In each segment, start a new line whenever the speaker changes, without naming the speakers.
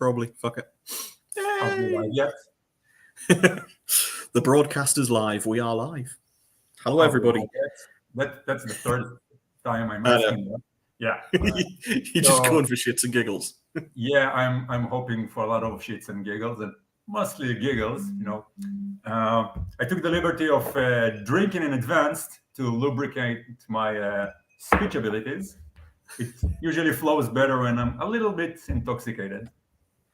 probably. Fuck it.
Are we live yet?
The broadcast is live. We are live. Hello,
Are we
everybody.
live yet? That's the third time I'm
I know.
asking that. Yeah.
You're just going for shits and giggles.
Yeah, I'm hoping for a lot of shits and giggles, and mostly giggles. I took the liberty of drinking in advance to lubricate my speech abilities. It usually flows better when I'm a little bit intoxicated.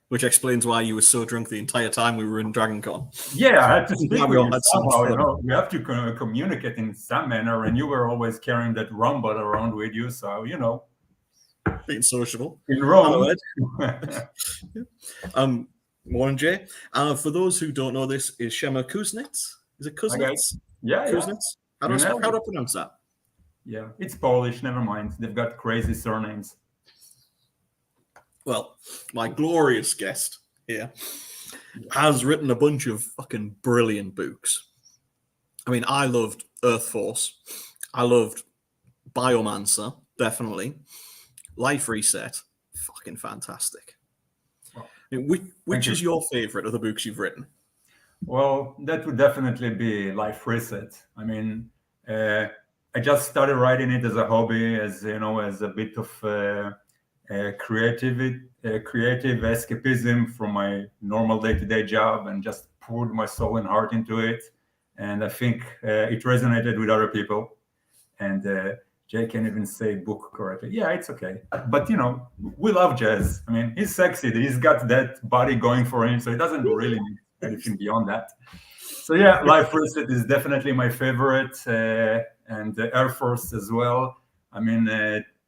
Which explains why you were so drunk the entire time we were in DragonCon.
Yeah, I had to speak
Glad
with
we all
you
had so much
somehow.
fun.
We have to communicate in some manner, and you were always carrying that rum bottle around with you. So
Being sociable.
in Rome.
Hello, Ed. Morning, Jay. For those who don't know, this is Shemer Kuznits. Is it Kuznits?
Yeah.
Kuznits? How do I pronounce that?
Yeah, it's Polish. Never mind. They've got crazy surnames.
Well, my glorious guest here has written a bunch of fucking brilliant books. I mean, I loved Earth Force. I loved Biomancer, definitely. Life Reset, fucking fantastic.
Well,
I mean, which is your favorite of the books you've written?
Well, that would definitely be Life Reset. I mean, I just started writing it as a hobby, as a bit of creative escapism from my normal day-to-day job, and just poured my soul and heart into it. And I think it resonated with other people. And Jay can't even say book correctly. Yeah, it's okay. But we love Jazz. I mean, he's sexy. He's got that body going for him, so he doesn't really need anything beyond that. So yeah, Life Reset is definitely my favorite, and Air Force as well. I mean,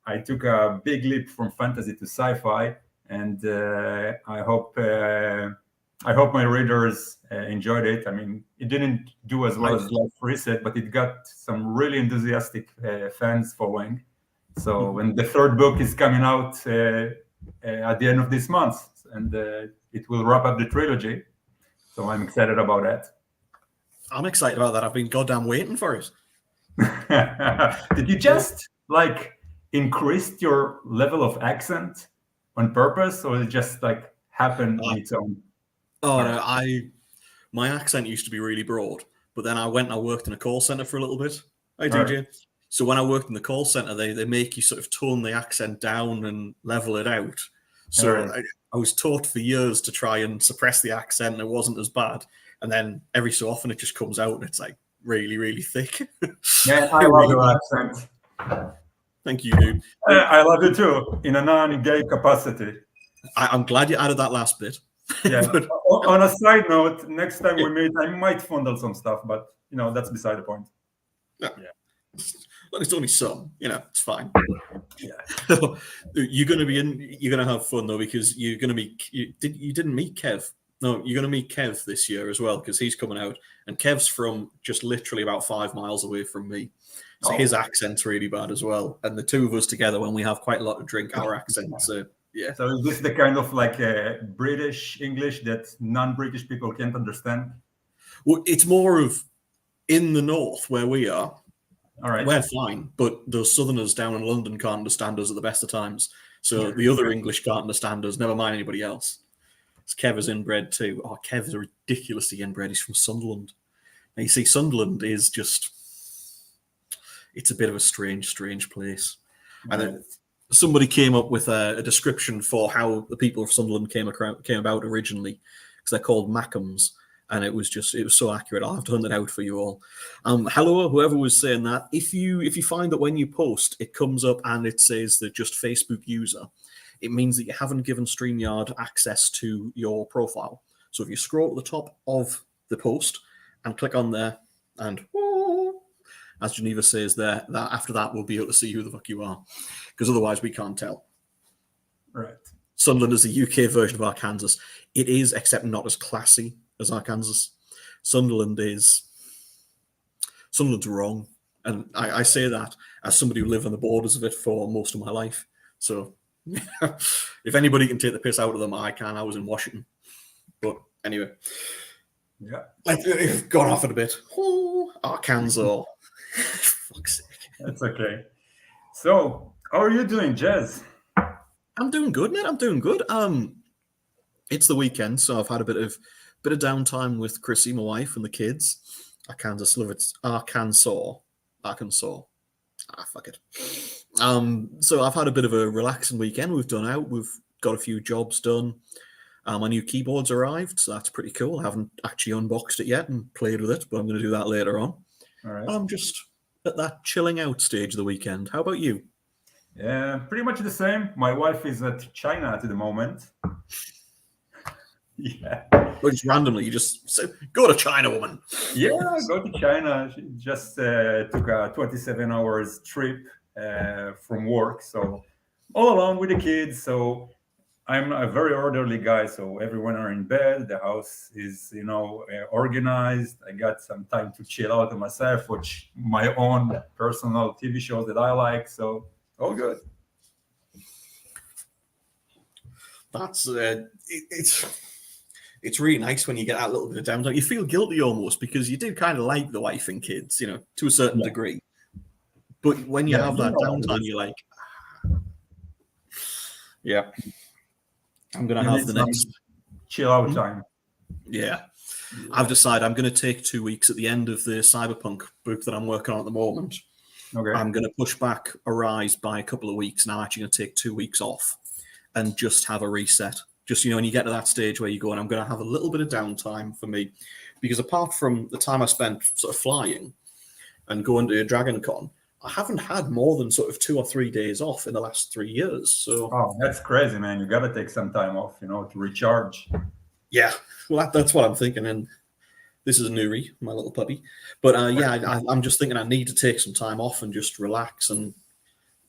I took a big leap from fantasy to sci-fi, and I hope my readers enjoyed it. I mean, it didn't do as well as Life Reset, but it got some really enthusiastic fans following. So when the third book is coming out at the end of this month, and it will wrap up the trilogy. So I'm excited about that.
I'm excited about that. I've been goddamn waiting for it.
Did you just increased your level of accent on purpose, or it just happened on its own?
Oh no, my accent used to be really broad, but then I went and I worked in a call center for a little bit. I DJ. Right. So when I worked in the call center, they make you sort of tone the accent down and level it out. So right. I was taught for years to try and suppress the accent, and it wasn't as bad. And then every so often it just comes out and it's like really, really thick.
Yeah, I love your accent.
Thank you, dude.
I love it too, in a non-gay capacity.
I'm glad you added that last bit.
Yeah. But, on a side note, next time we meet, I might fondle some stuff, but that's beside the point.
Yeah. Well, it's only some, it's fine.
Yeah.
You're gonna have fun though, because you're gonna meet. You didn't meet Kev. No, you're gonna meet Kev this year as well, because he's coming out, and Kev's from just literally about 5 miles away from me. So his accent's really bad as well. And the two of us together, when we have quite a lot to drink, our accents are, yeah.
So is this the kind of British English that non-British people can't understand?
Well, it's more of in the north where we are.
All right.
We're fine, but those southerners down in London can't understand us at the best of times. So the other English can't understand us, never mind anybody else. So Kev is inbred too. Oh, Kev is ridiculously inbred. He's from Sunderland. Now, you see, Sunderland is just... It's a bit of a strange place. And then somebody came up with a description for how the people of Sunderland came about originally, because they're called Mackhams, and it was so accurate. I'll have to hunt it out for you all. Hello, whoever was saying that. If you find that when you post, it comes up and it says that just Facebook user, it means that you haven't given StreamYard access to your profile. So if you scroll to the top of the post and click on there, and as Geneva says there, that after that we'll be able to see who the fuck you are, because otherwise we can't tell.
Right.
Sunderland is the UK version of Arkansas. It is, except not as classy as Arkansas. Sunderland's wrong, and I say that as somebody who lived on the borders of it for most of my life. So if anybody can take the piss out of them, I can. I was in Washington, but anyway,
yeah,
I've gone off it a bit. Arkansas. Fuck's sake.
That's okay. So, how are you doing, Jazz?
I'm doing good, man. I'm doing good. It's the weekend, so I've had a bit of downtime with Chrissy, my wife, and the kids. Arkansas, love it. Arkansas. Ah, fuck it. So I've had a bit of a relaxing weekend. We've got a few jobs done. My new keyboard's arrived, so that's pretty cool. I haven't actually unboxed it yet and played with it, but I'm going to do that later on.
All right.
I'm just at that chilling out stage of the weekend. How about you?
Yeah, pretty much the same. My wife is at China at the moment. Yeah.
Or just randomly, you just say, go to China, woman.
Yeah, go to China. She just took a 27 hours trip from work. So all alone with the kids. So I'm a very orderly guy. So everyone are in bed. The house is, organized. I got some time to chill out on myself, watch my own personal TV shows that I like. So all good.
That's it's really nice when you get that little bit of downtime. You feel guilty almost because you do kind of like the wife and kids, to a certain degree. But when you have that downtime, you're like, yeah, I'm going to have the next
chill out time.
Yeah. I've decided I'm going to take 2 weeks at the end of the Cyberpunk book that I'm working on at the moment.
Okay.
I'm going to push back Arise by a couple of weeks, and I'm actually going to take 2 weeks off and just have a reset. Just, when you get to that stage where you go, and I'm going to have a little bit of downtime for me, because apart from the time I spent sort of flying and going to Dragon Con, I haven't had more than sort of 2 or 3 days off in the last 3 years. So,
that's crazy, man. You got to take some time off, to recharge.
Yeah, well, that's what I'm thinking. And this is Nuri, my little puppy. But I'm just thinking I need to take some time off and just relax, and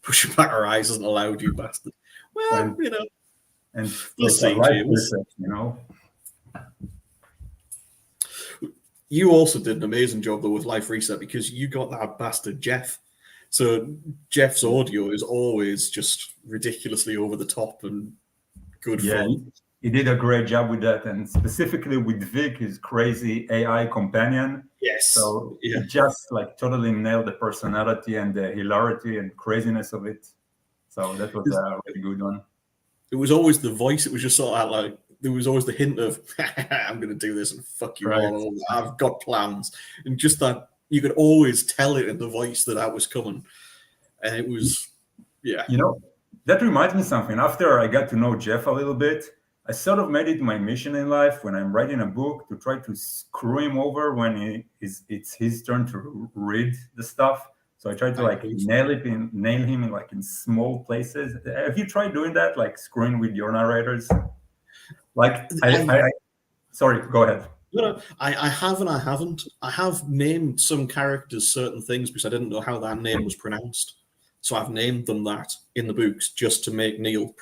pushing back Arise isn't allowed, you bastard. Well,
And
we'll see, James. You also did an amazing job, though, with Life Reset, because you got that bastard Jeff. So Jeff's audio is always just ridiculously over the top and good fun.
He did a great job with that, and specifically with Vic, his crazy AI companion.
Yes.
So he just totally nailed the personality and the hilarity and craziness of it. So that was a really good one.
It was always the voice. It was just sort of there was always the hint of, I'm going to do this and fuck you all over. I've got plans. And just that, you could always tell it in the voice that was coming. And it was, yeah.
That reminds me of something. After I got to know Jeff a little bit, I sort of made it my mission in life when I'm writing a book to try to screw him over when it's his turn to read the stuff. So I try to nail him in small places. Have you tried doing that, screwing with your narrators? Sorry, go ahead.
No, I have and I haven't. I have named some characters certain things because I didn't know how that name was pronounced. So I've named them that in the books just to make Neil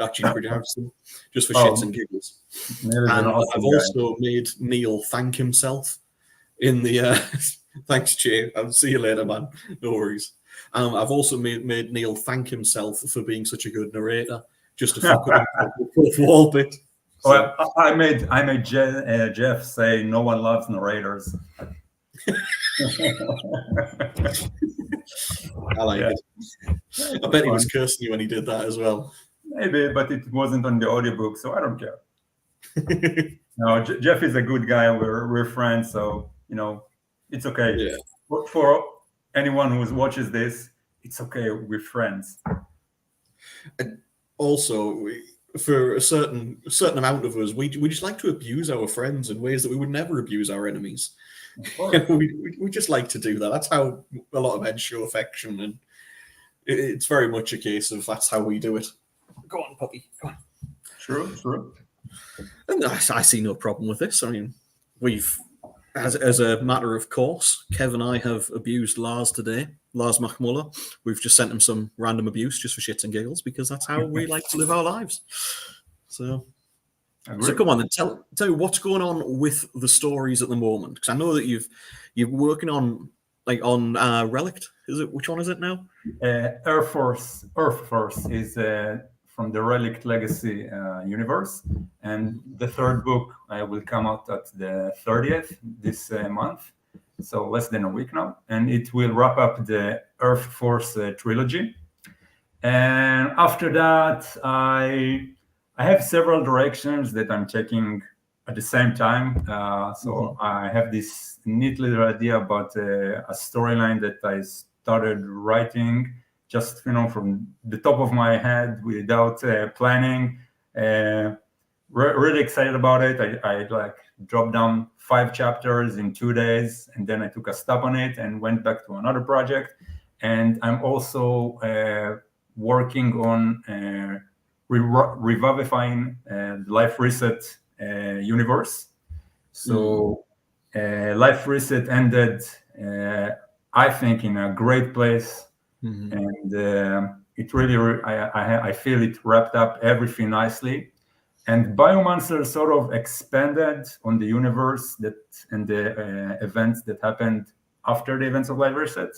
actually pronounce them, just for shits and giggles. And I've also made Neil thank himself in the thanks, Jay. I'll see you later, man. No worries. I've also made Neil thank himself for being such a good narrator, just to fuck with the fourth wall bit. So.
Well, I made Jeff say no one loves narrators.
I like it. I bet he was cursing you when he did that as well.
Maybe, but it wasn't on the audiobook, so I don't care. No, Jeff is a good guy. We're friends, so it's okay.
Yeah.
For anyone who watches this, it's okay. We're friends.
And also, for a certain amount of us, we just like to abuse our friends in ways that we would never abuse our enemies. We just like to do that. That's how a lot of men show affection, and it's very much a case of that's how we do it. Go on, puppy. Go on.
True.
And I see no problem with this. I mean, we've, as a matter of course, Kev and I have abused Lars today. Lars Machmuller. We've just sent him some random abuse just for shits and giggles because that's how we like to live our lives. So come on, then tell me what's going on with the stories at the moment, because I know that you're working on Relict. Is it, which one is it now?
Earth Force is from the Relict Legacy universe, and the third book will come out at the 30th this month, so less than a week now, and it will wrap up the Earth Force trilogy. And after that, I have several directions that I'm taking at the same time. So I have this neat little idea about a storyline that I started writing just from the top of my head without planning. Really excited about it. I like dropped down 5 chapters in 2 days, and then I took a stop on it and went back to another project. And I'm also working on revivifying Life Reset universe. So Life Reset ended, I think, in a great place, and it really, I feel it wrapped up everything nicely. And Biomancer sort of expanded on the universe and the events that happened after the events of Life Reset.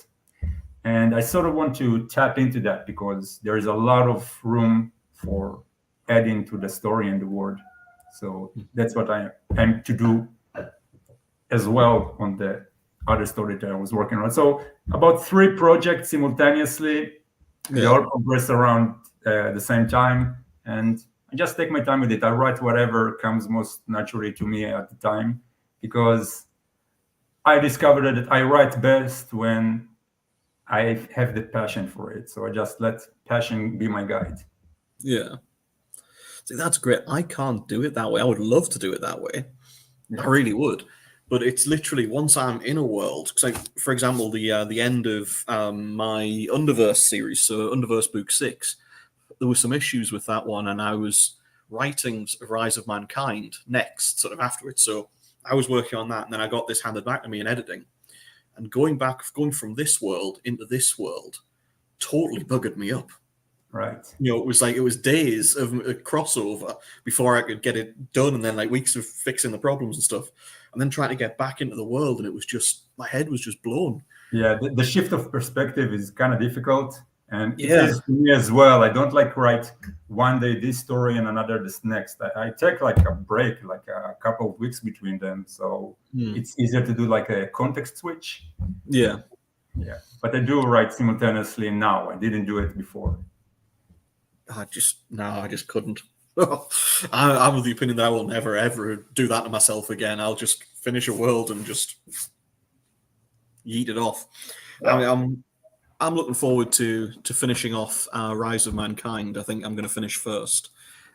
And I sort of want to tap into that because there is a lot of room for adding to the story and the world. So that's what I aim to do as well on the other story that I was working on. So about 3 projects simultaneously. They all progress around the same time. And I just take my time with it. I write whatever comes most naturally to me at the time, because I discovered that I write best when I have the passion for it. So I just let passion be my guide.
Yeah. See, that's great. I can't do it that way. I would love to do it that way.
Yeah.
I really would. But it's literally once I'm in a world, because for example, the end of my Underverse series, so Underverse Book 6, there were some issues with that one, and I was writing Rise of Mankind next, sort of afterwards. So I was working on that, and then I got this handed back to me in editing. And going from this world into this world totally buggered me up.
Right.
It was days of a crossover before I could get it done, and then like weeks of fixing the problems and stuff, and then trying to get back into the world, and it was just, my head was just blown.
Yeah, the shift of perspective is kind of difficult, and it is to me as well. I don't like write one day this story and another this next. I take like a break, like a couple of weeks between them, so it's easier to do like a context switch.
Yeah,
but I do write simultaneously now. I didn't do it before.
I just couldn't. I'm of the opinion that I will never ever do that to myself again. I'll just finish a world and just yeet it off. Yeah. I mean, I'm looking forward to finishing off Rise of Mankind. I think I'm going to finish first,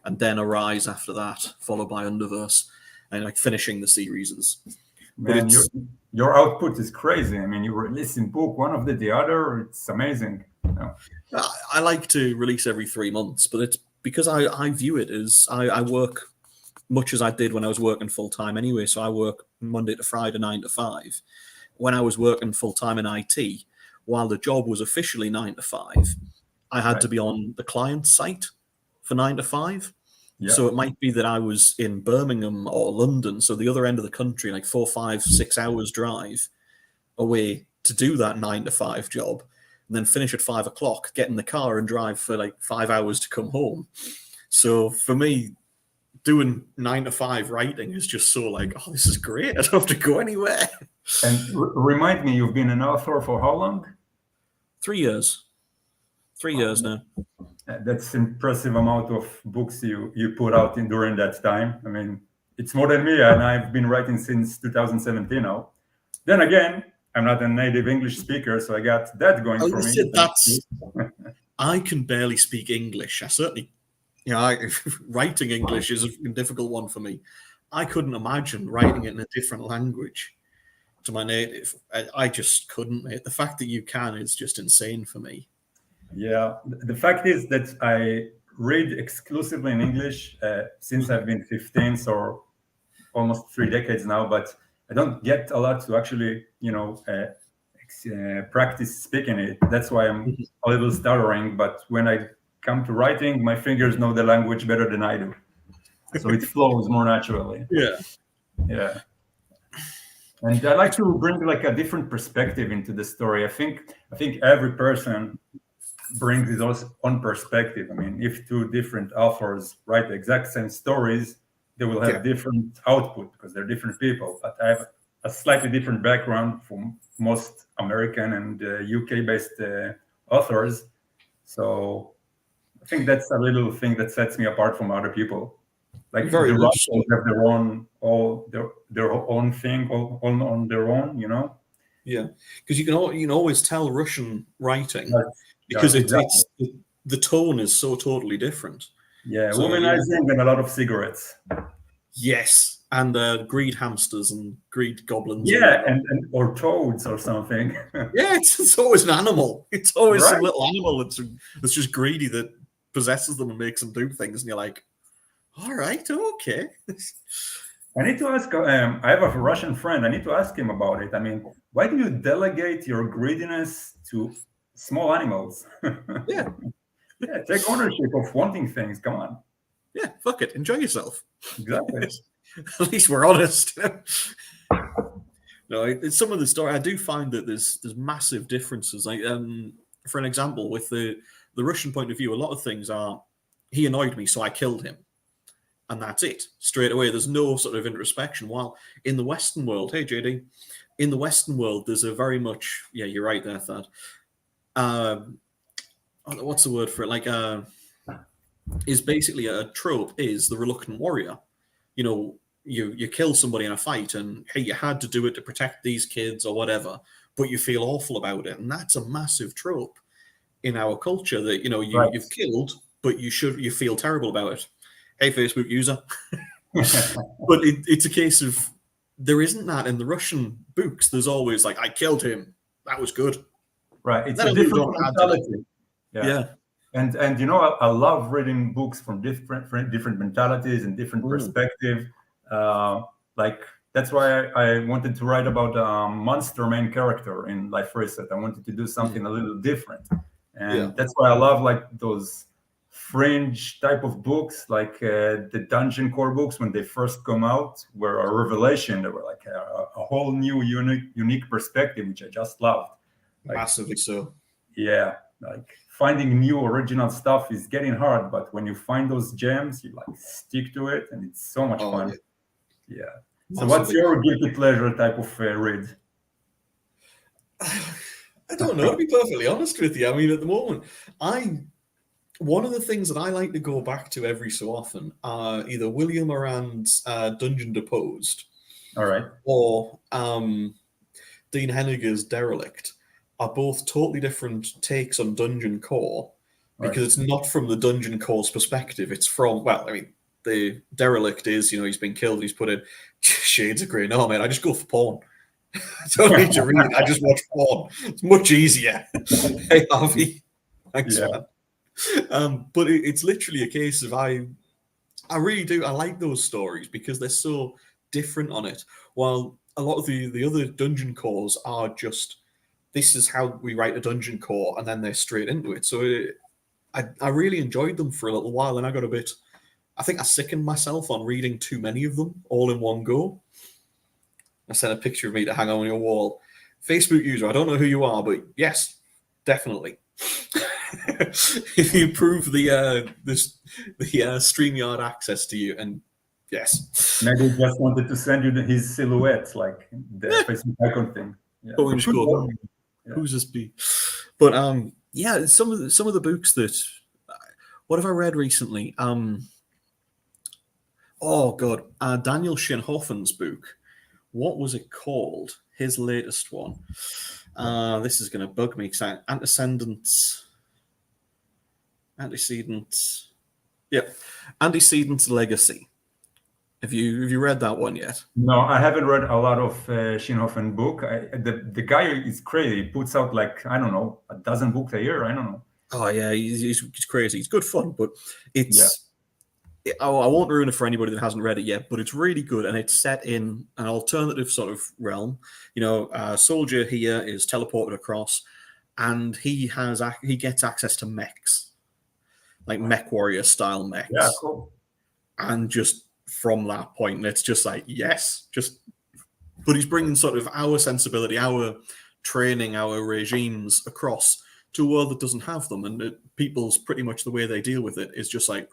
and then Arise after that, followed by Underverse, and like finishing the series.
Man, your output is crazy. I mean, you release in book one after the other. It's amazing.
I like to release every 3 months, but it's because I view it as I work much as I did when I was working full time anyway. So I work Monday to Friday, 9 to 5. When I was working full time in IT, while the job was officially 9 to 5, I had to be on the client site for 9 to 5. Yeah. So it might be that I was in Birmingham or London, so the other end of the country, like 4, 5, 6 hours drive away to do that 9 to 5 job. And then finish at 5 o'clock, get in the car and drive for like 5 hours to come home. So for me, doing 9 to 5 writing is just so like, oh, this is great. I don't have to go anywhere.
And remind me, you've been an author for how long?
3 years. 3 years now.
That's impressive amount of books you put out during that time. I mean, it's more than me, and I've been writing since 2017 now. Then again, I'm not a native English speaker, so I got that going for me.
I can barely speak English. I certainly, writing English is a difficult one for me. I couldn't imagine writing it in a different language to my native. I just couldn't, mate. The fact that you can is just insane for me.
Yeah, the fact is that I read exclusively in English since I've been 15, so almost 3 decades now, but I don't get a lot to actually, practice speaking it. That's why I'm a little stuttering. But when I come to writing, my fingers know the language better than I do, so it flows more naturally. Yeah. And I like to bring like a different perspective into the story. I think every person brings his own perspective. I mean, if 2 different authors write the exact same stories, they will have different output because they're different people. But I have a slightly different background from most American and UK-based authors. So I think that's a little thing that sets me apart from other people. Like
Very
the
much so.
Russians have their own thing all on their own, you know.
Yeah, because you can always tell Russian writing
Yeah,
because
exactly.
the tone is so totally different.
Yeah,
So yeah,
womanizing and a lot of cigarettes.
yes, and greed hamsters and greed goblins and
Yeah,
whatnot.
and or toads or something.
Yeah, it's always an animal. It's always some
Right?
little animal that's just greedy that possesses them and makes them do things, and you're like, all right, okay.
I need to ask. I have a Russian friend. I need to ask him about it. I mean, why do you delegate your greediness to small animals?
Yeah,
Yeah, take ownership of wanting things. Come on.
yeah, fuck it, enjoy yourself.
Exactly.
At least we're honest. No, it's some of the story. I do find that there's massive differences. Like, for an example, with the Russian point of view, a lot of things are he annoyed me, so I killed him, and that's it. Straight away, there's no sort of introspection. While in the Western world, hey JD, in the Western world, there's a very much you're right there, Thad. What's the word for it? Like, is basically a trope is the reluctant warrior. You know, you kill somebody in a fight, and hey, you had to do it to protect these kids or whatever, but you feel awful about it, and that's a massive trope in our culture that
Right.
you've killed, but you feel terrible about it. Hey, Facebook user, but it's a case of there isn't that in the Russian books. There's always like, I killed him, that was good.
Right. It's
Then
a
I moved
different
on, add to that.
mentality.
Yeah.
And you know, I love reading books from different mentalities and different perspective. Like that's why I wanted to write about a monster main character in Life Reset. I wanted to do something a little different, and that's why I love like those fringe type of books, like the Dungeon Core books when they first come out, were a revelation. They were like a whole new unique perspective, which I just loved. Like,
Massively so.
Yeah, like finding new original stuff is getting hard, but when you find those gems, you like stick to it, and it's so much fun. Yeah. So, what's your guilty pleasure type of read?
I don't know, to be perfectly honest with you. I mean, at the moment, one of the things that I like to go back to every so often are either William Moran's Dungeon Deposed,
all right,
or Dean Henniger's Derelict. Are both totally different takes on Dungeon Core, because it's not from the Dungeon Core's perspective. It's from, well, I mean, the Derelict is, he's been killed, he's put in shades of grey. No, man, I just go for porn. I don't need to read, I just watch porn. It's much easier. Hey, Harvey. Thanks, man. But it's literally a case of I really do. I like those stories because they're so different on it. While a lot of the other Dungeon Cores are just, this is how we write a Dungeon Core, and then they're straight into it. So I really enjoyed them for a little while, and I think I sickened myself on reading too many of them all in one go. I sent a picture of me to hang on your wall. Facebook user, I don't know who you are, but yes, definitely. If you prove the StreamYard access to you, and yes.
Maybe he just wanted to send you his silhouette, like the Facebook icon thing. Yeah.
Oh, just go, who's this be? But some of the books that what have I read recently? Oh god, Daniel Shinhofen's book. What was it called? His latest one. This is going to bug me because Antecedents. Yep, Antecedents Legacy. Have you read that one yet?
No, I haven't read a lot of Shinhofen book. The guy is crazy. He puts out like, I don't know, a dozen books a year. I don't know.
Oh yeah, he's crazy. It's good fun, but it's. Yeah. I won't ruin it for anybody that hasn't read it yet, but it's really good, and it's set in an alternative sort of realm. A soldier here is teleported across, and he gets access to mechs, like mech warrior style mechs.
Yeah, cool.
And just from that point, it's just like, yes, but he's bringing sort of our sensibility, our training, our regimes across to a world that doesn't have them, and people's pretty much the way they deal with it is just like,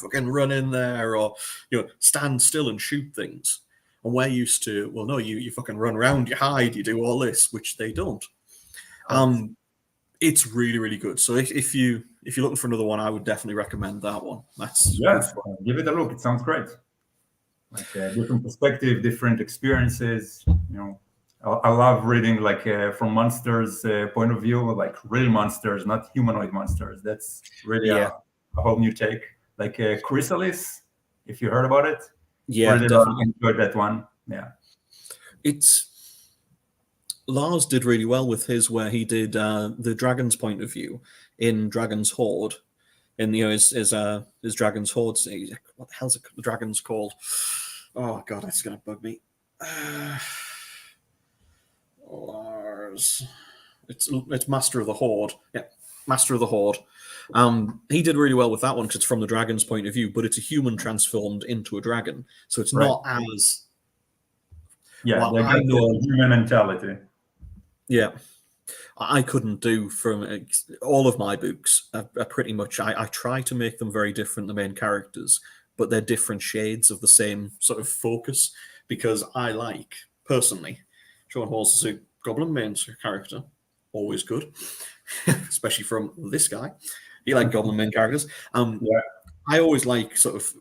fucking run in there, or stand still and shoot things. And we're used to, well, no, you fucking run around, you hide, you do all this, which they don't. It's really, really good. So if you're looking for another one, I would definitely recommend that one. That's
Yeah,
good fun.
give it a look. It sounds great. Like different perspective, different experiences. I love reading like from monsters' point of view, like real monsters, not humanoid monsters. That's really
Yeah,
a whole new take. Like Chrysalis, if you heard about it,
yeah,
really
definitely.
enjoyed that one. Yeah,
It's Lars did really well with his, where he did the dragon's point of view in Dragon's Horde, in his Dragon's Horde. What the hell's the dragon's called? Oh god, that's gonna bug me. Lars, it's Master of the Horde. Yeah, Master of the Horde. He did really well with that one because it's from the dragon's point of view, but it's a human transformed into a dragon, so it's
right.
not as
Yeah,
well.
they
I
got the
couldn't.
human mentality.
Yeah, I couldn't do from all of my books. Are pretty much I try to make them very different, the main characters, but they're different shades of the same sort of focus because I like personally Sean Hawes as a Goblin main character, always good, especially from this guy. He like Goblin main characters.
Yeah,
I always like sort of,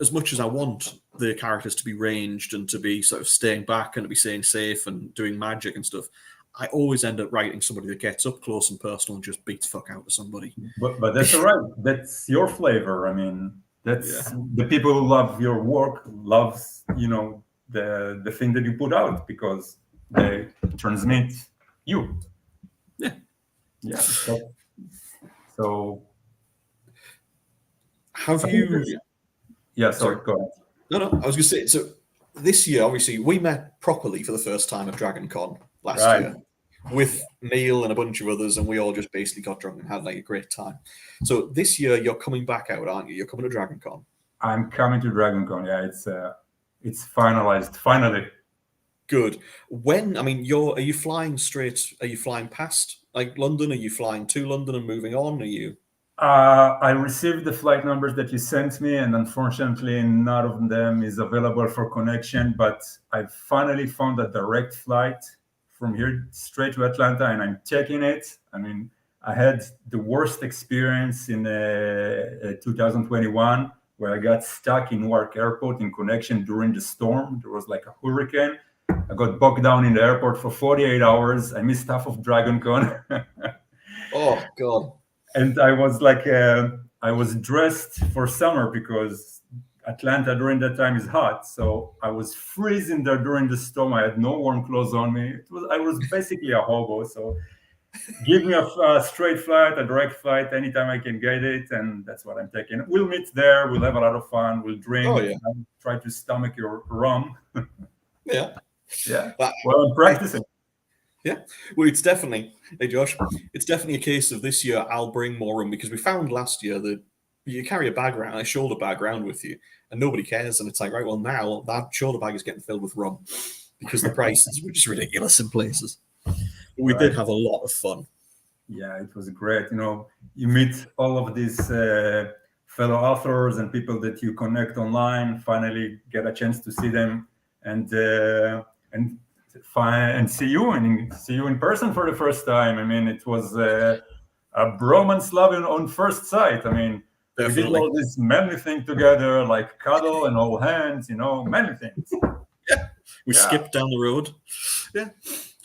as much as I want the characters to be ranged and to be sort of staying back and to be staying safe and doing magic and stuff, I always end up writing somebody that gets up close and personal and just beats fuck out of somebody.
but that's all right. That's your flavor. I mean,
Yeah,
that's the people who love your work loves the thing that you put out because they transmit you.
yeah.
Yeah. So
Have
I think
you?
yeah.
Sorry,
Sorry. Go ahead.
no. I was going to say. So this year, obviously, we met properly for the first time at Dragon Con last
Right.
year with Neil and a bunch of others, and we all just basically got drunk and had like a great time. So this year, you're coming back out, aren't you? You're coming to Dragon Con.
I'm coming to DragonCon. Yeah, it's finalized finally.
Good. When, I mean, are you flying straight? Are you flying past like London? Are you flying to London and moving on? Are you?
I received the flight numbers that you sent me, and unfortunately, none of them is available for connection. But I finally found a direct flight from here straight to Atlanta, and I'm taking it. I mean, I had the worst experience in 2021 where I got stuck in Newark Airport in connection during the storm. There was like a hurricane. I got bogged down in the airport for 48 hours. I missed half of DragonCon.
Oh God.
And I was like, I was dressed for summer because Atlanta during that time is hot. So I was freezing there during the storm. I had no warm clothes on me. I was basically a hobo. So give me a straight flight, a direct flight, anytime I can get it, and that's what I'm taking. We'll meet there. We'll have a lot of fun. We'll drink.
Oh yeah.
Try to stomach your rum.
Yeah.
Yeah.
Well,
I'm practicing.
Yeah, well, it's definitely, hey Josh, it's definitely a case of this year I'll bring more rum because we found last year that you carry a shoulder bag around with you and nobody cares. And it's like, right, well, now that shoulder bag is getting filled with rum because the prices were just ridiculous in places. But we did have a lot of fun.
Yeah, it was great. You meet all of these fellow authors and people that you connect online, finally get a chance to see them and see you in person for the first time. I mean, it was a bromance love on first sight. I mean,
Definitely.
we did all this manly thing together, like cuddle and hold hands, manly things.
Yeah, we skipped down the road. Yeah,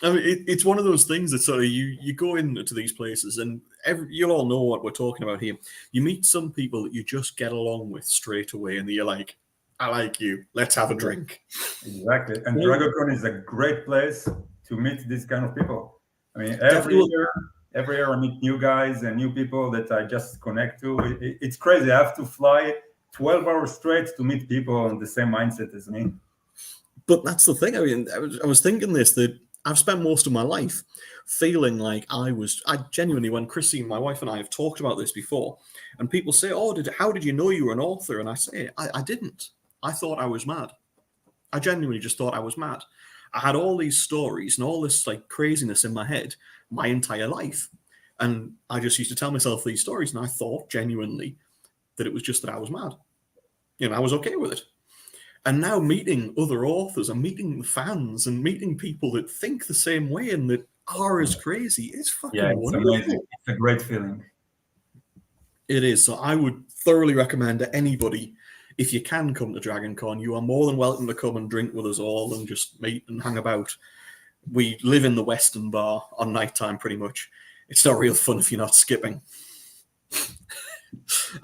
I mean, it's one of those things that sort of you go into these places and you'll all know what we're talking about here. You meet some people that you just get along with straight away, and you're like, I like you. Let's have a drink.
Exactly. And DragonCon is a great place to meet these kind of people. I mean, every year I meet new guys and new people that I just connect to. It's crazy. I have to fly 12 hours straight to meet people on the same mindset as me.
But that's the thing. I mean, I was thinking this, that I've spent most of my life feeling like I genuinely, when Chrissy, my wife, and I have talked about this before, and people say, oh, how did you know you were an author? And I say, I didn't. I thought I was mad. I genuinely just thought I was mad. I had all these stories and all this like craziness in my head my entire life. And I just used to tell myself these stories, and I thought genuinely that it was just that I was mad. I was okay with it. And now meeting other authors and meeting the fans and meeting people that think the same way and that are as crazy. It's
Yeah,
fucking
it's amazing.
wonderful.
It's a great feeling.
It is. So I would thoroughly recommend to anybody, if you can come to Dragon Con, you are more than welcome to come and drink with us all and just meet and hang about. We live in the Western Bar on night time, pretty much. It's not real fun if you're not skipping.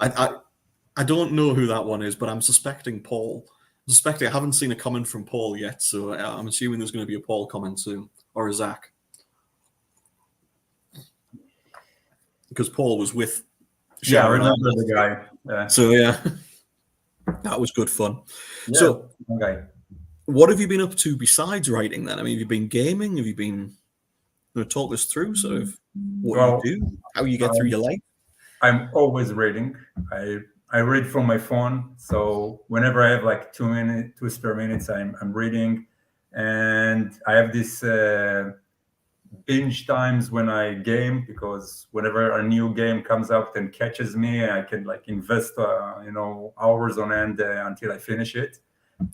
I don't know who that one is, but I'm suspecting Paul. I haven't seen a comment from Paul yet, so I'm assuming there's going to be a Paul comment soon, or a Zach. Because Paul was with Shemer.
Yeah, I remember the guy.
So yeah, that was good fun.
Yeah,
So,
okay.
what have you been up to besides writing then? I mean, have you been gaming? Have you been talk us through sort of what you do, how you get through your life?
I'm always reading. I read from my phone, so whenever I have like 2 spare minutes, I'm reading, and I have this binge times when I game, because whenever a new game comes out and catches me, I can like invest hours on end until I finish it.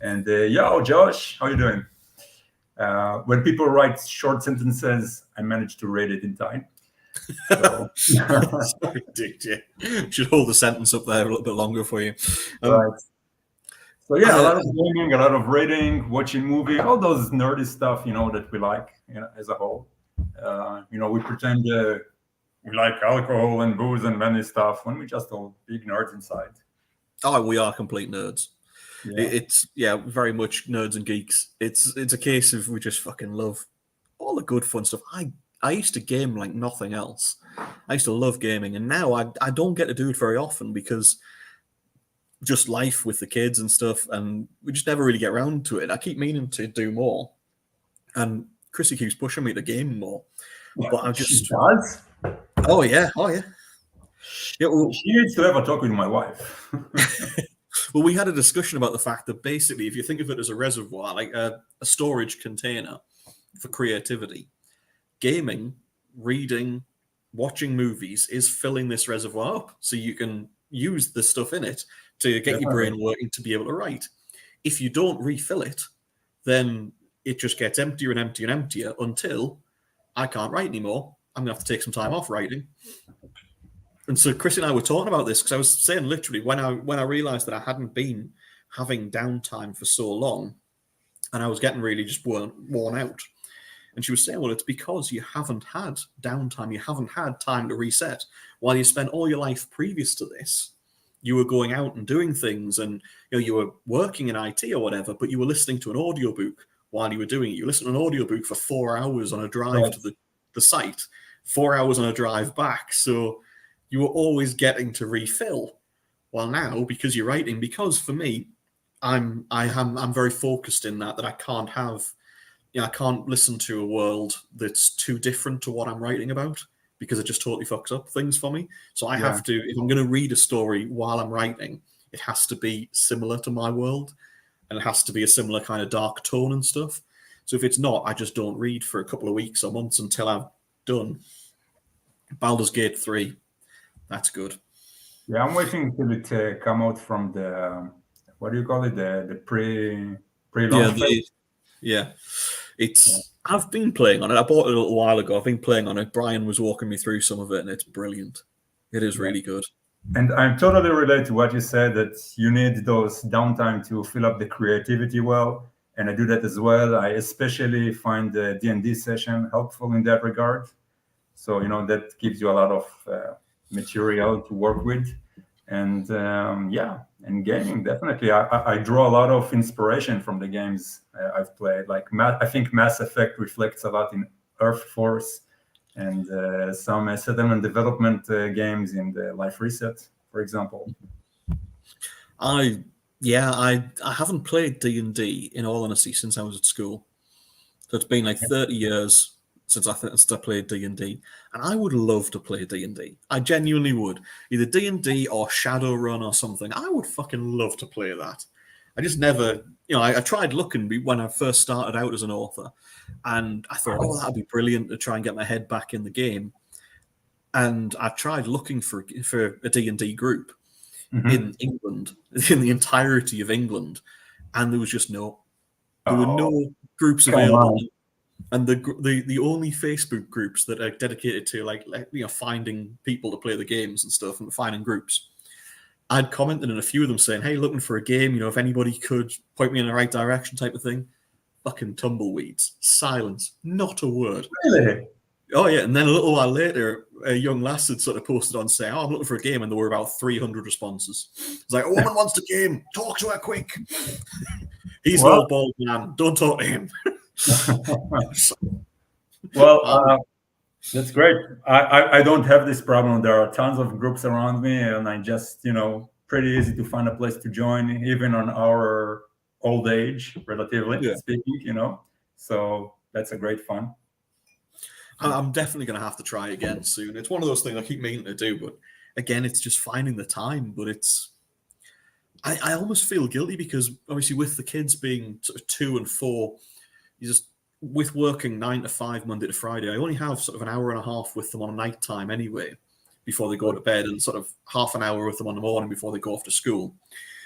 And yo, Josh, how you doing? When people write short sentences, I manage to read it in time. So.
Sorry, dude, yeah. Should hold the sentence up there a little bit longer for you.
Right. So yeah, a lot of gaming, a lot of reading, watching movie, all those nerdy stuff, that we like, as a whole. We pretend we like alcohol and booze and many stuff when we just all big nerds inside.
Oh, we are complete nerds.
Yeah.
It's very much nerds and geeks. It's a case of we just fucking love all the good fun stuff. I used to game like nothing else. I used to love gaming, and now I don't get to do it very often because just life with the kids and stuff, and we just never really get around to it. I keep meaning to do more, and Chrissy keeps pushing me to game more. But I just
She does?
Oh yeah. Yeah, well,
she needs to have a talk with my wife.
Well, we had a discussion about the fact that basically, if you think of it as a reservoir, like a storage container for creativity, gaming, reading, watching movies is filling this reservoir up, so you can use the stuff in it to get your brain working to be able to write. If you don't refill it, then it just gets emptier and emptier and emptier until I can't write anymore. I'm going to have to take some time off writing. And so Chris and I were talking about this because I was saying literally when I realized that I hadn't been having downtime for so long and I was getting really just worn out. And she was saying, well, it's because you haven't had downtime. You haven't had time to reset. While you spent all your life previous to this, you were going out and doing things and you were working in IT or whatever, but you were listening to an audiobook while you were doing it. You listened to an audiobook for 4 hours on a drive to the site, 4 hours on a drive back. So you were always getting to refill. Well, now, because you're writing, because for me, I'm very focused in that I can't have, I can't listen to a world that's too different to what I'm writing about because it just totally fucks up things for me. So I have to, if I'm going to read a story while I'm writing, it has to be similar to my world and it has to be a similar kind of dark tone and stuff. So if it's not, I just don't read for a couple of weeks or months until I've done Baldur's Gate 3. That's good.
Yeah, I'm waiting till it come out from the, what do you call it? The pre-launch phase.
Yeah. I've been playing on it. I bought it a little while ago. I've been playing on it. Brian was walking me through some of it, and it's brilliant. It is really good.
And I'm totally related to what you said, that you need those downtime to fill up the creativity well. And I do that as well. I especially find the D&D session helpful in that regard. So, that gives you a lot of material to work with. And and gaming, definitely. I draw a lot of inspiration from the games I've played. Like, I think Mass Effect reflects a lot in Earth Force and some settlement development games in the Life Reset, for example.
I haven't played D&D, in all honesty, since I was at school. So it's been like 30 years since I played D&D, and I would love to play D&D. I genuinely would. Either D&D or Shadowrun or something. I would fucking love to play that. I just never, I tried looking when I first started out as an author, and I thought, that'd be brilliant to try and get my head back in the game. And I tried looking for a D&D group in England, in the entirety of England, and there was just there were no groups available. And the only Facebook groups that are dedicated to like finding people to play the games and stuff and finding groups, I'd commented in a few of them saying, "Hey, looking for a game, if anybody could point me in the right direction," type of thing. Fucking tumbleweeds, silence, not a word.
Really?
Oh yeah, and then a little while later, a young lass had sort of posted on saying, "Oh, I'm looking for a game," and there were about 300 responses. It's like, "A woman wants a game. Talk to her quick." He's an old bald man. Don't talk to him.
Well, that's great. I don't have this problem. There are tons of groups around me, and I just, pretty easy to find a place to join, even on our old age, relatively speaking, So that's a great fun.
I'm definitely going to have to try again soon. It's one of those things I keep meaning to do, but again, it's just finding the time. But I almost feel guilty because obviously with the kids being sort of 2 and 4, with working 9 to 5 Monday to Friday, I only have sort of an hour and a half with them on night time anyway before they go to bed, and sort of half an hour with them on the morning before they go off to school.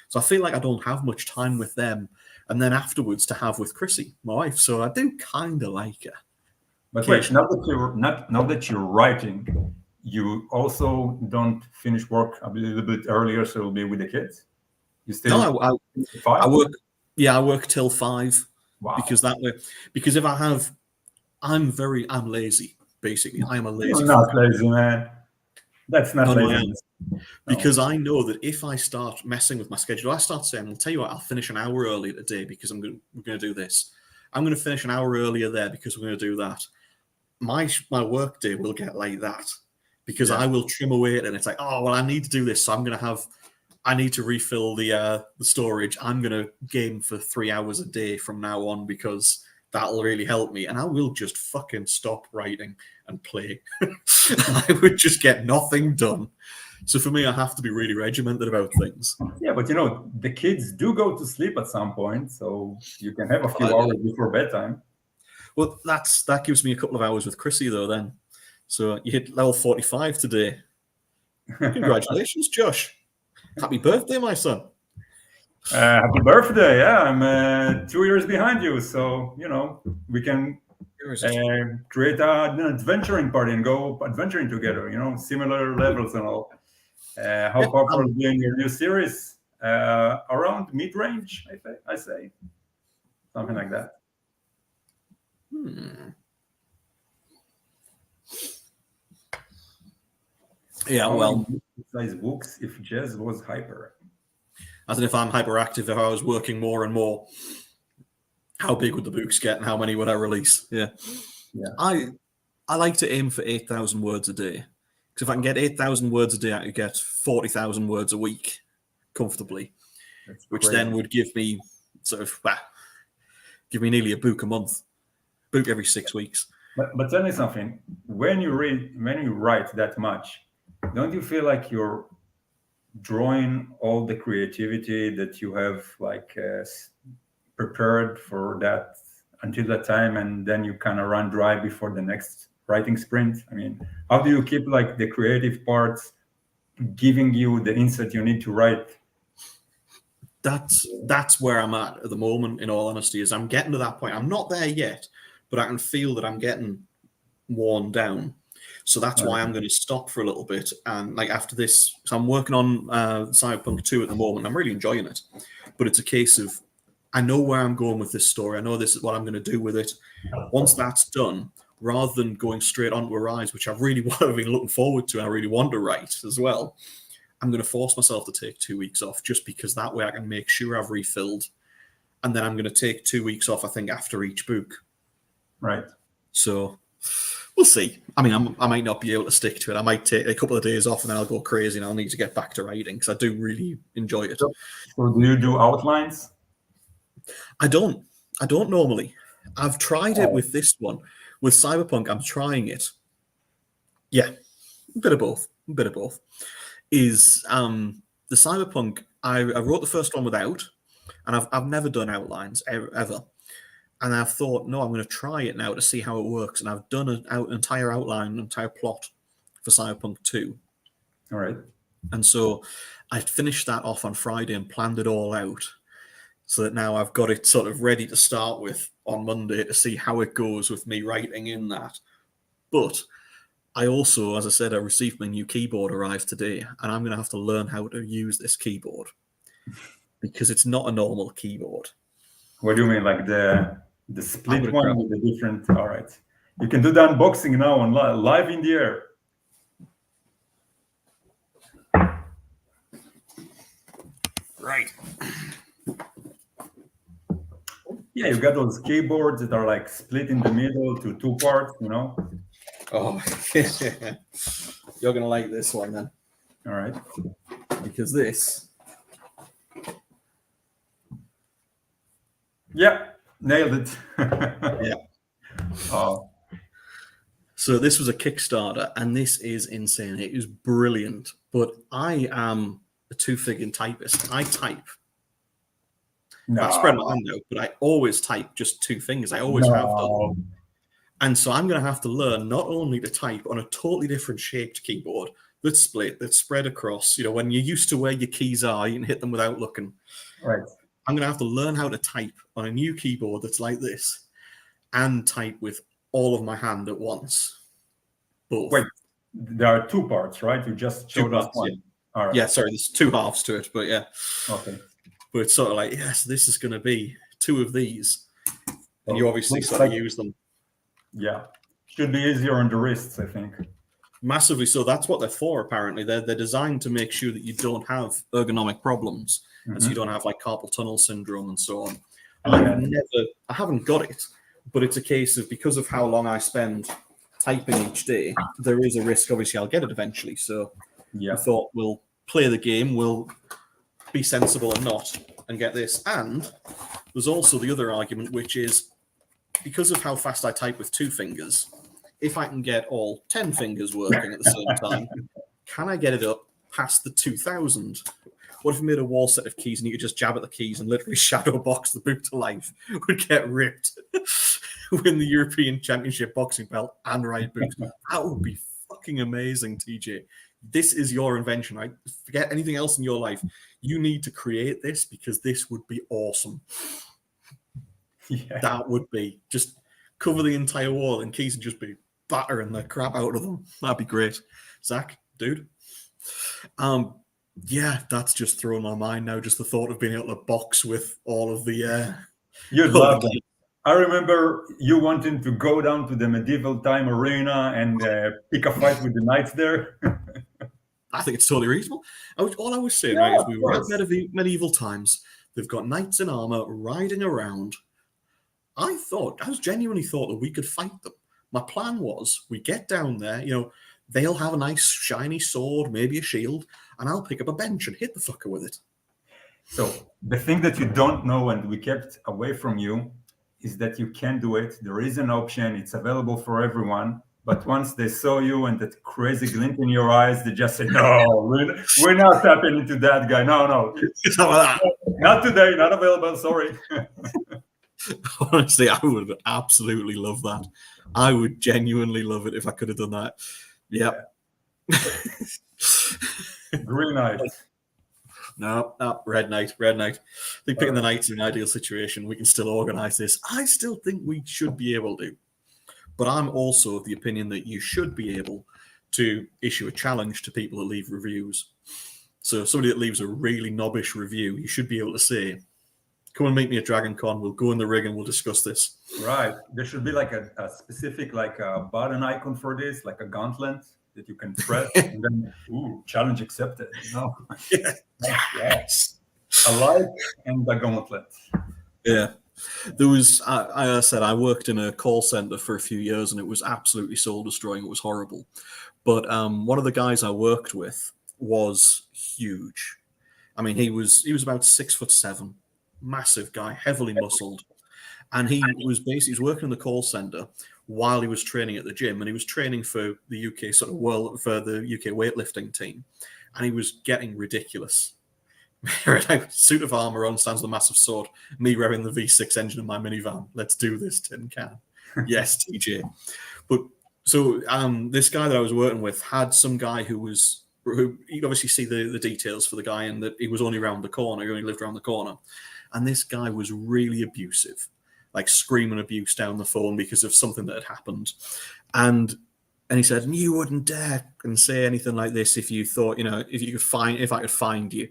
So I feel like I don't have much time with them, and then afterwards to have with Chrissy, my wife. So I do kind of like her.
But wait, now that you're writing, you also don't finish work a little bit earlier, so you'll be with the kids. You still
I work. Yeah, I work till 5.
Wow.
Because if I'm lazy. Basically, I am a lazy.
You're not lazy, man. That's not lazy.
Because I know that if I start messing with my schedule, I start saying, "I'll tell you what, I'll finish an hour earlier today because we're going to do this. I'm going to finish an hour earlier there because we're going to do that." My work day will get like that because I will trim away it, and it's like, "Oh well, I need to do this, so I need to refill the storage. I'm going to game for 3 hours a day from now on because that'll really help me." And I will just fucking stop writing and play. I would just get nothing done. So for me, I have to be really regimented about things.
Yeah, but the kids do go to sleep at some point, so you can have a few hours before bedtime.
Well, that gives me a couple of hours with Chrissy, though, then. So you hit level 45 today. Congratulations, Josh. Happy birthday, my son.
Happy birthday. Yeah, I'm 2 years behind you. So, we can create an adventuring party and go adventuring together, similar levels and all. How far are you in your new series? Around mid-range, I say. Something like that.
Yeah, well.
Size books if Jez was hyper.
As in if I'm hyperactive, if I was working more and more, how big would the books get and how many would I release? Yeah. I like to aim for 8,000 words a day. Because if I can get 8,000 words a day, I could get 40,000 words a week comfortably, which then would give me nearly a book a month, book every 6 weeks.
But tell me something. When you write that much, don't you feel like you're drawing all the creativity that you have prepared for that until that time, and then you kind of run dry before the next writing sprint? I mean, how do you keep the creative parts giving you the insight you need to write?
That's where I'm at the moment, in all honesty, is I'm getting to that point. I'm not there yet, but I can feel that I'm getting worn down. So that's why I'm going to stop for a little bit. And after this, so I'm working on Cyberpunk 2 at the moment. I'm really enjoying it. But it's a case of, I know where I'm going with this story. I know this is what I'm going to do with it. Once that's done, rather than going straight onto Arise, which I really have been looking forward to, and I really want to write as well, I'm going to force myself to take 2 weeks off, just because that way I can make sure I've refilled. And then I'm going to take 2 weeks off, I think, after each book.
Right.
So we'll see. I mean, I might not be able to stick to it. I might take a couple of days off and then I'll go crazy and I'll need to get back to writing because I do really enjoy it.
So do you do outlines?
I don't normally. I've tried it with this one. With Cyberpunk, I'm trying it. Yeah, a bit of both. Is the Cyberpunk, I wrote the first one without, and I've never done outlines ever. And I've thought, no, I'm going to try it now to see how it works. And I've done an entire outline, an entire plot for Cyberpunk 2.
All right.
And so I finished that off on Friday and planned it all out so that now I've got it sort of ready to start with on Monday to see how it goes with me writing in that. But I also, as I said, I received my new keyboard arrived today, and I'm going to have to learn how to use this keyboard because it's not a normal keyboard.
What do you mean, like the split one
grab
with the different? All right, you can do the unboxing now on live in the air.
Right.
Yeah, you got those keyboards that are like split in the middle to two parts, you know?
Oh, you're going to like this one then.
All right.
Because this.
Yeah, nailed it.
Yeah.
Oh.
So this was a Kickstarter, and this is insane. It is brilliant. But I am a two-figure typist. I type.
No.
I spread my hand out, but I always type just two fingers. I always have done. And so I'm going to have to learn not only to type on a totally different shaped keyboard that's split, that's spread across. You know, when you're used to where your keys are, you can hit them without looking.
Right.
I'm going to have to learn how to type on a new keyboard that's like this and type with all of my hand at once. Both.
Wait, there are two parts, right? You just showed us one.
Yeah.
All right.
Yeah, sorry, there's two halves to it, but yeah.
Okay.
But it's sort of like, yes, this is going to be two of these. And you obviously
looks
sort of
like-
use them.
Yeah. Should be easier on the wrists, I think.
Massively so. That's what they're for, apparently. They're designed to make sure that you don't have ergonomic problems, and so you don't have like carpal tunnel syndrome and so on. I haven't got it, but it's a case of because of how long I spend typing each day, there is a risk, obviously, I'll get it eventually. So
Yeah.
I thought we'll play the game, we'll be sensible and not, and get this. And there's also the other argument, which is because of how fast I type with two fingers, if I can get all 10 fingers working at the same time, can I get it up past the 2000? What if I made a wall set of keys and you could just jab at the keys and literally shadow box the book to life? Would get ripped, win the European Championship boxing belt and write books. That would be fucking amazing, TJ. This is your invention, right? Forget anything else in your life. You need to create this because this would be awesome.
Yeah.
That would be just cover the entire wall and keys and just be battering the crap out of them. That'd be great. Zach, dude. Yeah, that's just thrown my mind now. Just the thought of being able to box with all of the.
You'd love it. I remember you wanting to go down to the medieval time arena and pick a fight with the knights there.
I think it's totally reasonable. All I was saying,
Yeah,
right, is
of
we were at
course.
medieval times. They've got knights in armor riding around. I genuinely thought that we could fight them. My plan was we get down there, you know, they'll have a nice shiny sword, maybe a shield, and I'll pick up a bench and hit the fucker with it.
So the thing that you don't know and we kept away from you is that you can do it. There is an option. It's available for everyone. But once they saw you and that crazy glint in your eyes, they just say, no, we're not tapping into that guy. No.
Some of that.
Not today. Not available. Sorry.
Honestly, I would absolutely love that. I would genuinely love it if I could have done that. Yep.
Green Knight.
No, Red Knight. I think picking the Knights in an ideal situation, we can still organise this. I still think we should be able to. But I'm also of the opinion that you should be able to issue a challenge to people that leave reviews. So somebody that leaves a really knobbish review, you should be able to say, come and meet me at Dragon Con. We'll go in the rig and we'll discuss this.
Right. There should be like a specific button icon for this, like a gauntlet that you can press and then, challenge accepted. No.
Yes.
A like and a gauntlet.
Yeah. There was, I said, I worked in a call center for a few years and it was absolutely soul destroying. It was horrible. But one of the guys I worked with was huge. I mean, he was about 6'7", massive guy, heavily muscled. And he was working in the call center while he was training at the gym, and he was training for the UK for the UK weightlifting team. And he was getting ridiculous. Suit of armor on, stands with a massive sword. Me revving the V6 engine in my minivan. Let's do this, tin can. Yes, TJ. But so this guy that I was working with had some guy who you'd obviously see the details for the guy, and that he was only around the corner. He only lived around the corner, and this guy was really abusive. like screaming abuse down the phone because of something that had happened. And he said, you wouldn't dare and say anything like this if you thought, if I could find you.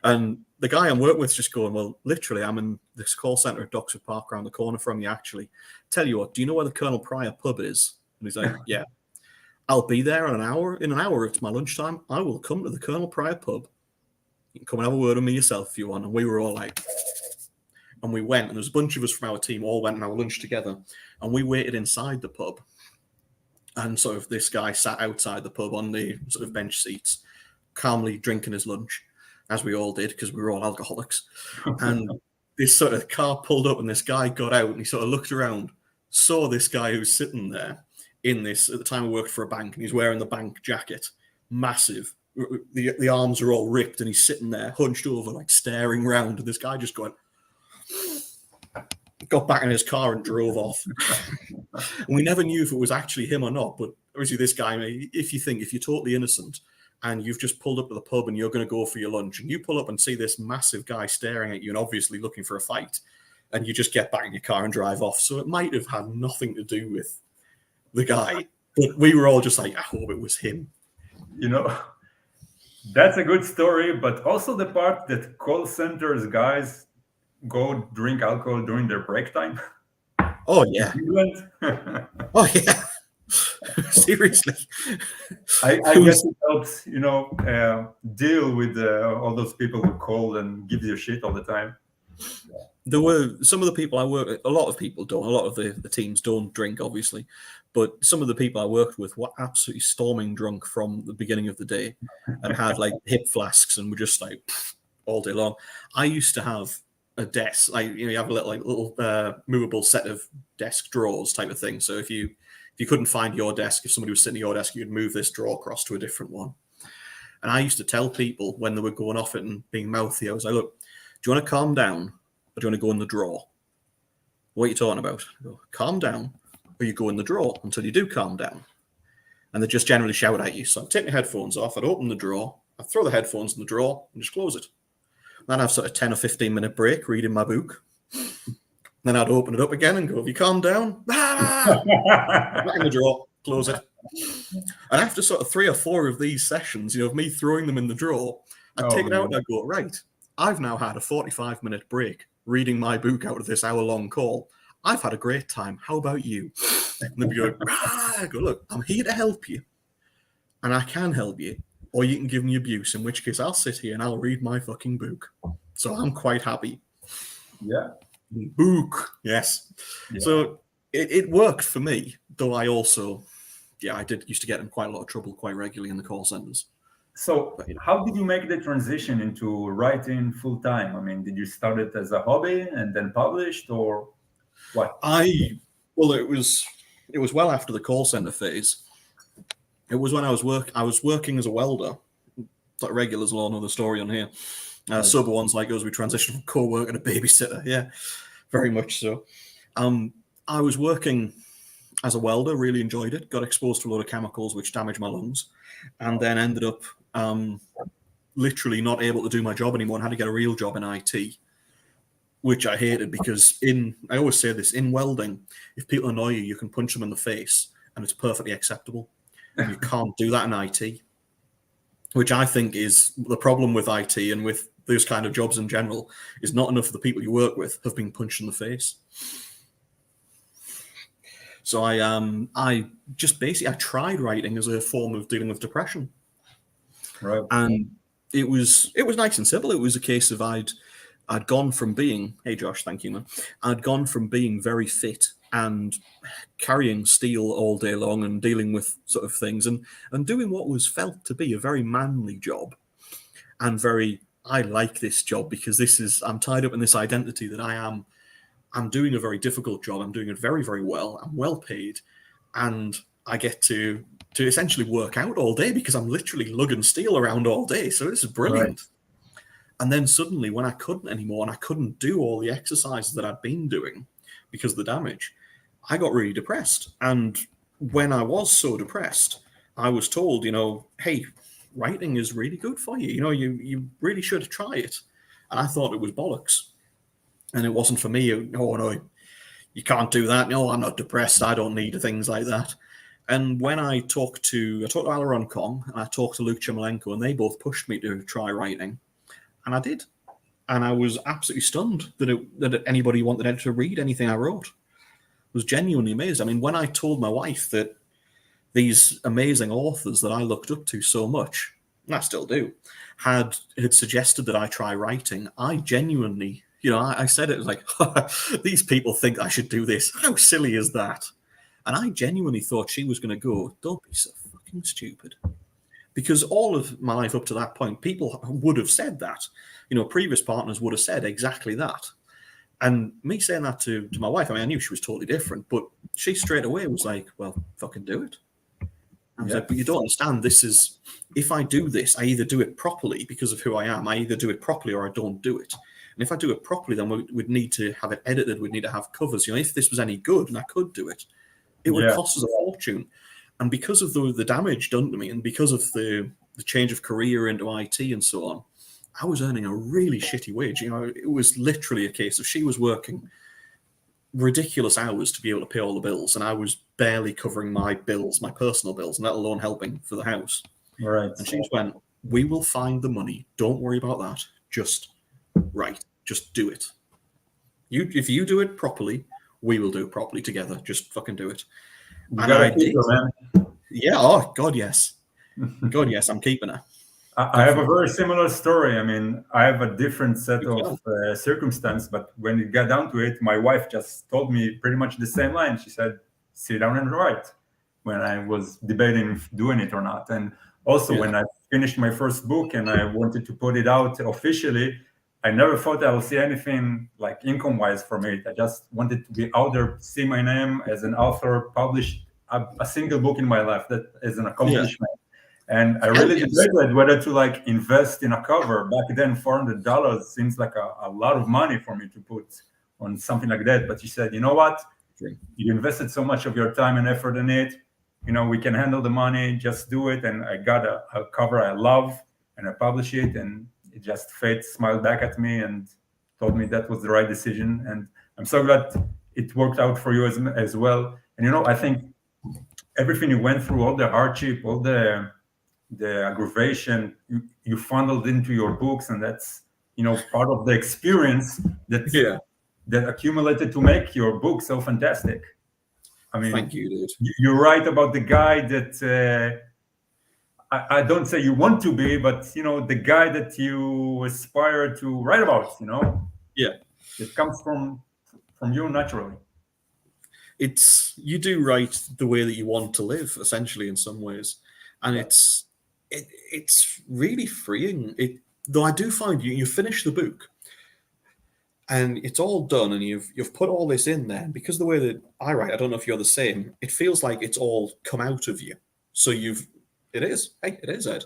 And the guy I'm working with is just going, well, literally, I'm in this call center at Doxford Park around the corner from you, actually. Tell you what, do you know where the Colonel Pryor pub is? And he's like, yeah. I'll be there in an hour. In an hour, it's my lunchtime. I will come to the Colonel Pryor pub. You can come and have a word with me yourself if you want. And we were all like, and we went, and there was a bunch of us from our team all went and had lunch together. And we waited inside the pub. And sort of this guy sat outside the pub on the sort of bench seats, calmly drinking his lunch, as we all did, because we were all alcoholics. And this sort of car pulled up, and this guy got out, and he sort of looked around, saw this guy who's sitting there in this, at the time I worked for a bank, and he's wearing the bank jacket, massive. The arms are all ripped, and he's sitting there, hunched over, like staring around, and this guy just going, got back in his car and drove off. And we never knew if it was actually him or not, but obviously this guy, if you're totally innocent and you've just pulled up to the pub and you're going to go for your lunch and you pull up and see this massive guy staring at you and obviously looking for a fight, and you just get back in your car and drive off. So it might have had nothing to do with the guy, but we were all just like, I hope it was him.
That's a good story, but also the part that call centers guys go drink alcohol during their break time.
Oh yeah. Oh yeah. Seriously.
I guess it helps, deal with all those people who call and give you shit all the time.
There were some of the people I work with, a lot of people don't, a lot of the teams don't drink, obviously, but some of the people I worked with were absolutely storming drunk from the beginning of the day and had like hip flasks and were just like all day long. I used to have a desk, like you have a little movable set of desk drawers type of thing. So if you couldn't find your desk, if somebody was sitting at your desk, you'd move this drawer across to a different one. And I used to tell people when they were going off it and being mouthy, I was like, look, do you want to calm down or do you want to go in the drawer? What are you talking about? I go, calm down or you go in the drawer until you do calm down. And they just generally shout at you. So I'd take my headphones off, I'd open the drawer, I'd throw the headphones in the drawer and just close it. Then I'd have sort of 10 or 15 minute break reading my book. Then I'd open it up again and go, have you calmed down? Back in the drawer, close it. And after sort of 3 or 4 of these sessions, of me throwing them in the drawer, I'd take it out and I'd go, right, I've now had a 45-minute break reading my book out of this hour-long call. I've had a great time. How about you? And they'd be going, I go, look, I'm here to help you. And I can help you. Or you can give me abuse, in which case I'll sit here and I'll read my fucking book. So I'm quite happy.
Yeah.
Book. Yes. Yeah. So it worked for me, though I also, I did used to get in quite a lot of trouble quite regularly in the call centers.
So how did you make the transition into writing full time? I mean, did you start it as a hobby and then published, or what?
It was well after the call center phase. It was when I was working as a welder. Like regulars will all know the story on here. Sober ones like us, we transitioned from co-worker to babysitter. Yeah, very much so. I was working as a welder, really enjoyed it, got exposed to a lot of chemicals which damaged my lungs, and then ended up literally not able to do my job anymore and had to get a real job in IT, which I hated because I always say this, in welding, if people annoy you, you can punch them in the face and it's perfectly acceptable. And you can't do that in IT, which I think is the problem with IT and with those kind of jobs in general, is not enough of the people you work with have been punched in the face. So I just basically, I tried writing as a form of dealing with depression.
Right.
And it was nice and simple. It was a case of I'd gone from being, hey Josh, thank you, man. I'd gone from being very fit and carrying steel all day long and dealing with sort of things and doing what was felt to be a very manly job and I like this job because I'm tied up in this identity that I'm doing a very difficult job. I'm doing it very, very well. I'm well paid and I get to essentially work out all day because I'm literally lugging steel around all day. So this is brilliant. Right. And then suddenly when I couldn't anymore and I couldn't do all the exercises that I'd been doing because of the damage, I got really depressed. And when I was so depressed, I was told, hey, writing is really good for you. You really should try it. And I thought it was bollocks. And it wasn't for me. Oh, no, you can't do that. No, I'm not depressed. I don't need things like that. And when I talked to Alaron Kong and I talked to Luke Chimolenko, and they both pushed me to try writing, and I did. And I was absolutely stunned that anybody wanted to read anything I wrote. I was genuinely amazed. I mean, when I told my wife that these amazing authors that I looked up to so much, and I still do, had suggested that I try writing, I genuinely, I said it was like, these people think I should do this. How silly is that? And I genuinely thought she was going to go, don't be so fucking stupid. Because all of my life up to that point, people would have said that. Previous partners would have said exactly that. And me saying that to my wife, I mean, I knew she was totally different, but she straight away was like, well, fucking do it. I was like, but you don't understand. If I do this, I either do it properly because of who I am. I either do it properly or I don't do it. And if I do it properly, then we'd need to have it edited. We'd need to have covers. If this was any good and I could do it, it would cost us a fortune. And because of the damage done to me, and because of the change of career into IT and so on, I was earning a really shitty wage. It was literally a case of she was working ridiculous hours to be able to pay all the bills, and I was barely covering my bills, my personal bills, let alone helping for the house.
Right.
And she just went, we will find the money. Don't worry about that. Just do it. If you do it properly, we will do it properly together. Just fucking do it. And I did. Man. Yeah. Oh, God, yes. God, yes. I'm keeping her.
I have a very similar story. I mean, I have a different set of circumstance, but when it got down to it, my wife just told me pretty much the same line. She said, sit down and write, when I was debating if doing it or not. And also when I finished my first book and I wanted to put it out officially, I never thought I would see anything like income-wise from it. I just wanted to be out there, see my name as an author, publish a single book in my life. That is an accomplishment. And I really debated whether to invest in a cover. Back then, $400 seems like a lot of money for me to put on something like that. But she said, you know what? You invested so much of your time and effort in it. We can handle the money. Just do it. And I got a cover I love, and I published it. And it just fate smiled back at me and told me that was the right decision. And I'm so glad it worked out for you as well. And I think everything you went through, all the hardship, all the aggravation, you funneled into your books, and that's part of the experience that accumulated to make your book so fantastic. I mean,
thank you, dude.
You're right about the guy that I don't say you want to be, but the guy that you aspire to write about. It comes from you naturally.
You do write the way that you want to live, essentially, in some ways, and it's really freeing. Though I do find you finish the book and it's all done, and you've put all this in there, because the way that I write, I don't know if you're the same, it feels like it's all come out of you. So it is Ed.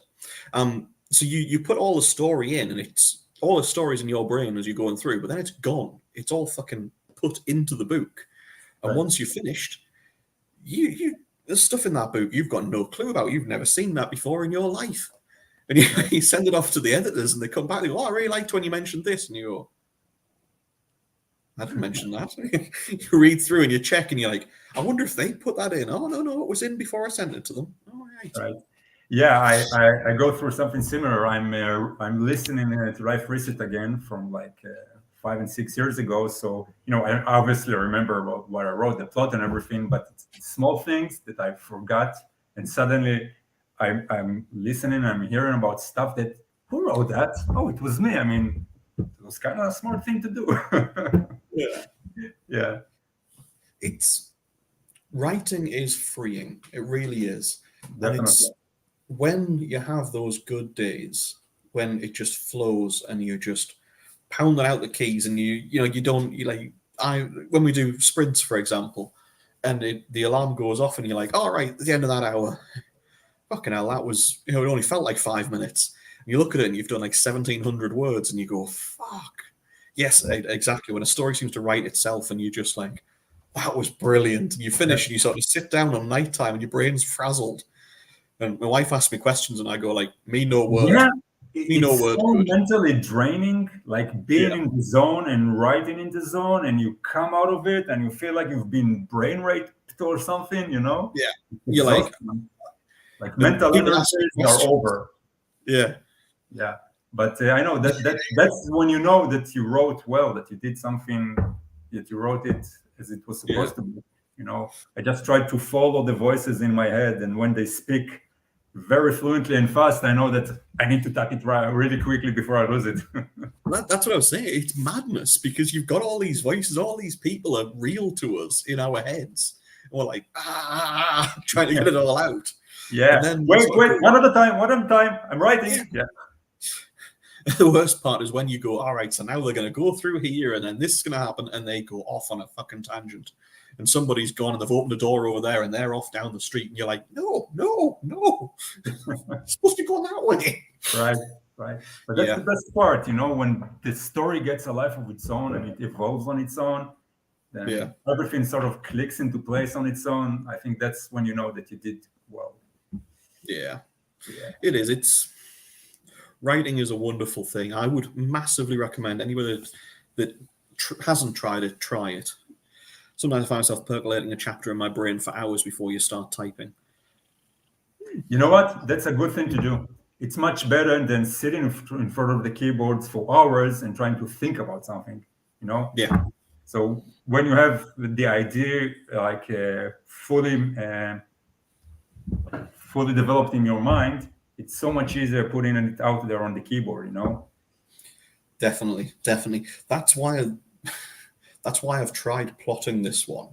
So you put all the story in, and it's all the stories in your brain as you're going through, but then it's gone. It's all fucking put into the book. And once you're finished, there's stuff in that book you've got no clue about. You've never seen that before in your life. And you send it off to the editors, and they come back and go, oh, I really liked when you mentioned this. And you go, I didn't mention that. You read through and you check, and you're like, I wonder if they put that in. Oh, no, it was in before I sent it to them. All right.
Right. Yeah, I go through something similar. I'm listening to Life Reset again from 5 and 6 years ago. So, I obviously remember what I wrote, the plot and everything, but it's small things that I forgot. And suddenly I'm listening, I'm hearing about stuff that, who wrote that? Oh, it was me. I mean, it was kind of a smart thing to do. Yeah.
Writing is freeing. It really is.
Definitely.
And it's when you have those good days, when it just flows and you just pounding out the keys, and when we do sprints, for example, and the alarm goes off, and you're like, all right, at the end of that hour, fucking hell, that was, it only felt like 5 minutes. And you look at it and you've done 1,700 words, and you go, fuck. Yes, exactly. When a story seems to write itself, and you just that was brilliant. And you finish, and you sort of sit down on nighttime, and your brain's frazzled. And my wife asks me questions, and I go me no word.
Yeah. it's
word
so
good.
mentally draining, like being in the zone and writing in the zone, and you come out of it and you feel like you've been brain raped or something,
Yeah.
It's
You're like
exhausting. Like mental
people ask
energies
you
are
questions.
over.
Yeah.
Yeah. But I know that's when you know that you wrote well, that you did something, that you wrote it as it was supposed to be. I just try to follow the voices in my head, and when they speak very fluently and fast, I know that I need to type it really quickly before I lose it.
That's what I was saying. It's madness because you've got all these voices, all these people are real to us in our heads. And we're like, trying to get it all out.
Yeah.
And then
Wait, one at a time, I'm writing. Yeah.
The worst part is when you go, all right, so now they're going to go through here and then this is going to happen, and they go off on a fucking tangent. And somebody's gone and they've opened a door over there and they're off down the street, and you're like, no. It's supposed to be going that way.
Right. But that's the best part, when the story gets a life of its own and it evolves on its own, then everything sort of clicks into place on its own. I think that's when you know that you did well.
Yeah. It is. Writing is a wonderful thing. I would massively recommend anybody that hasn't tried it, try it. Sometimes I find myself percolating a chapter in my brain for hours before you start typing.
You know what? That's a good thing to do. It's much better than sitting in front of the keyboards for hours and trying to think about something,
Yeah.
So when you have the idea like fully developed in your mind, it's so much easier putting it out there on the keyboard,
Definitely. That's why I've tried plotting this one,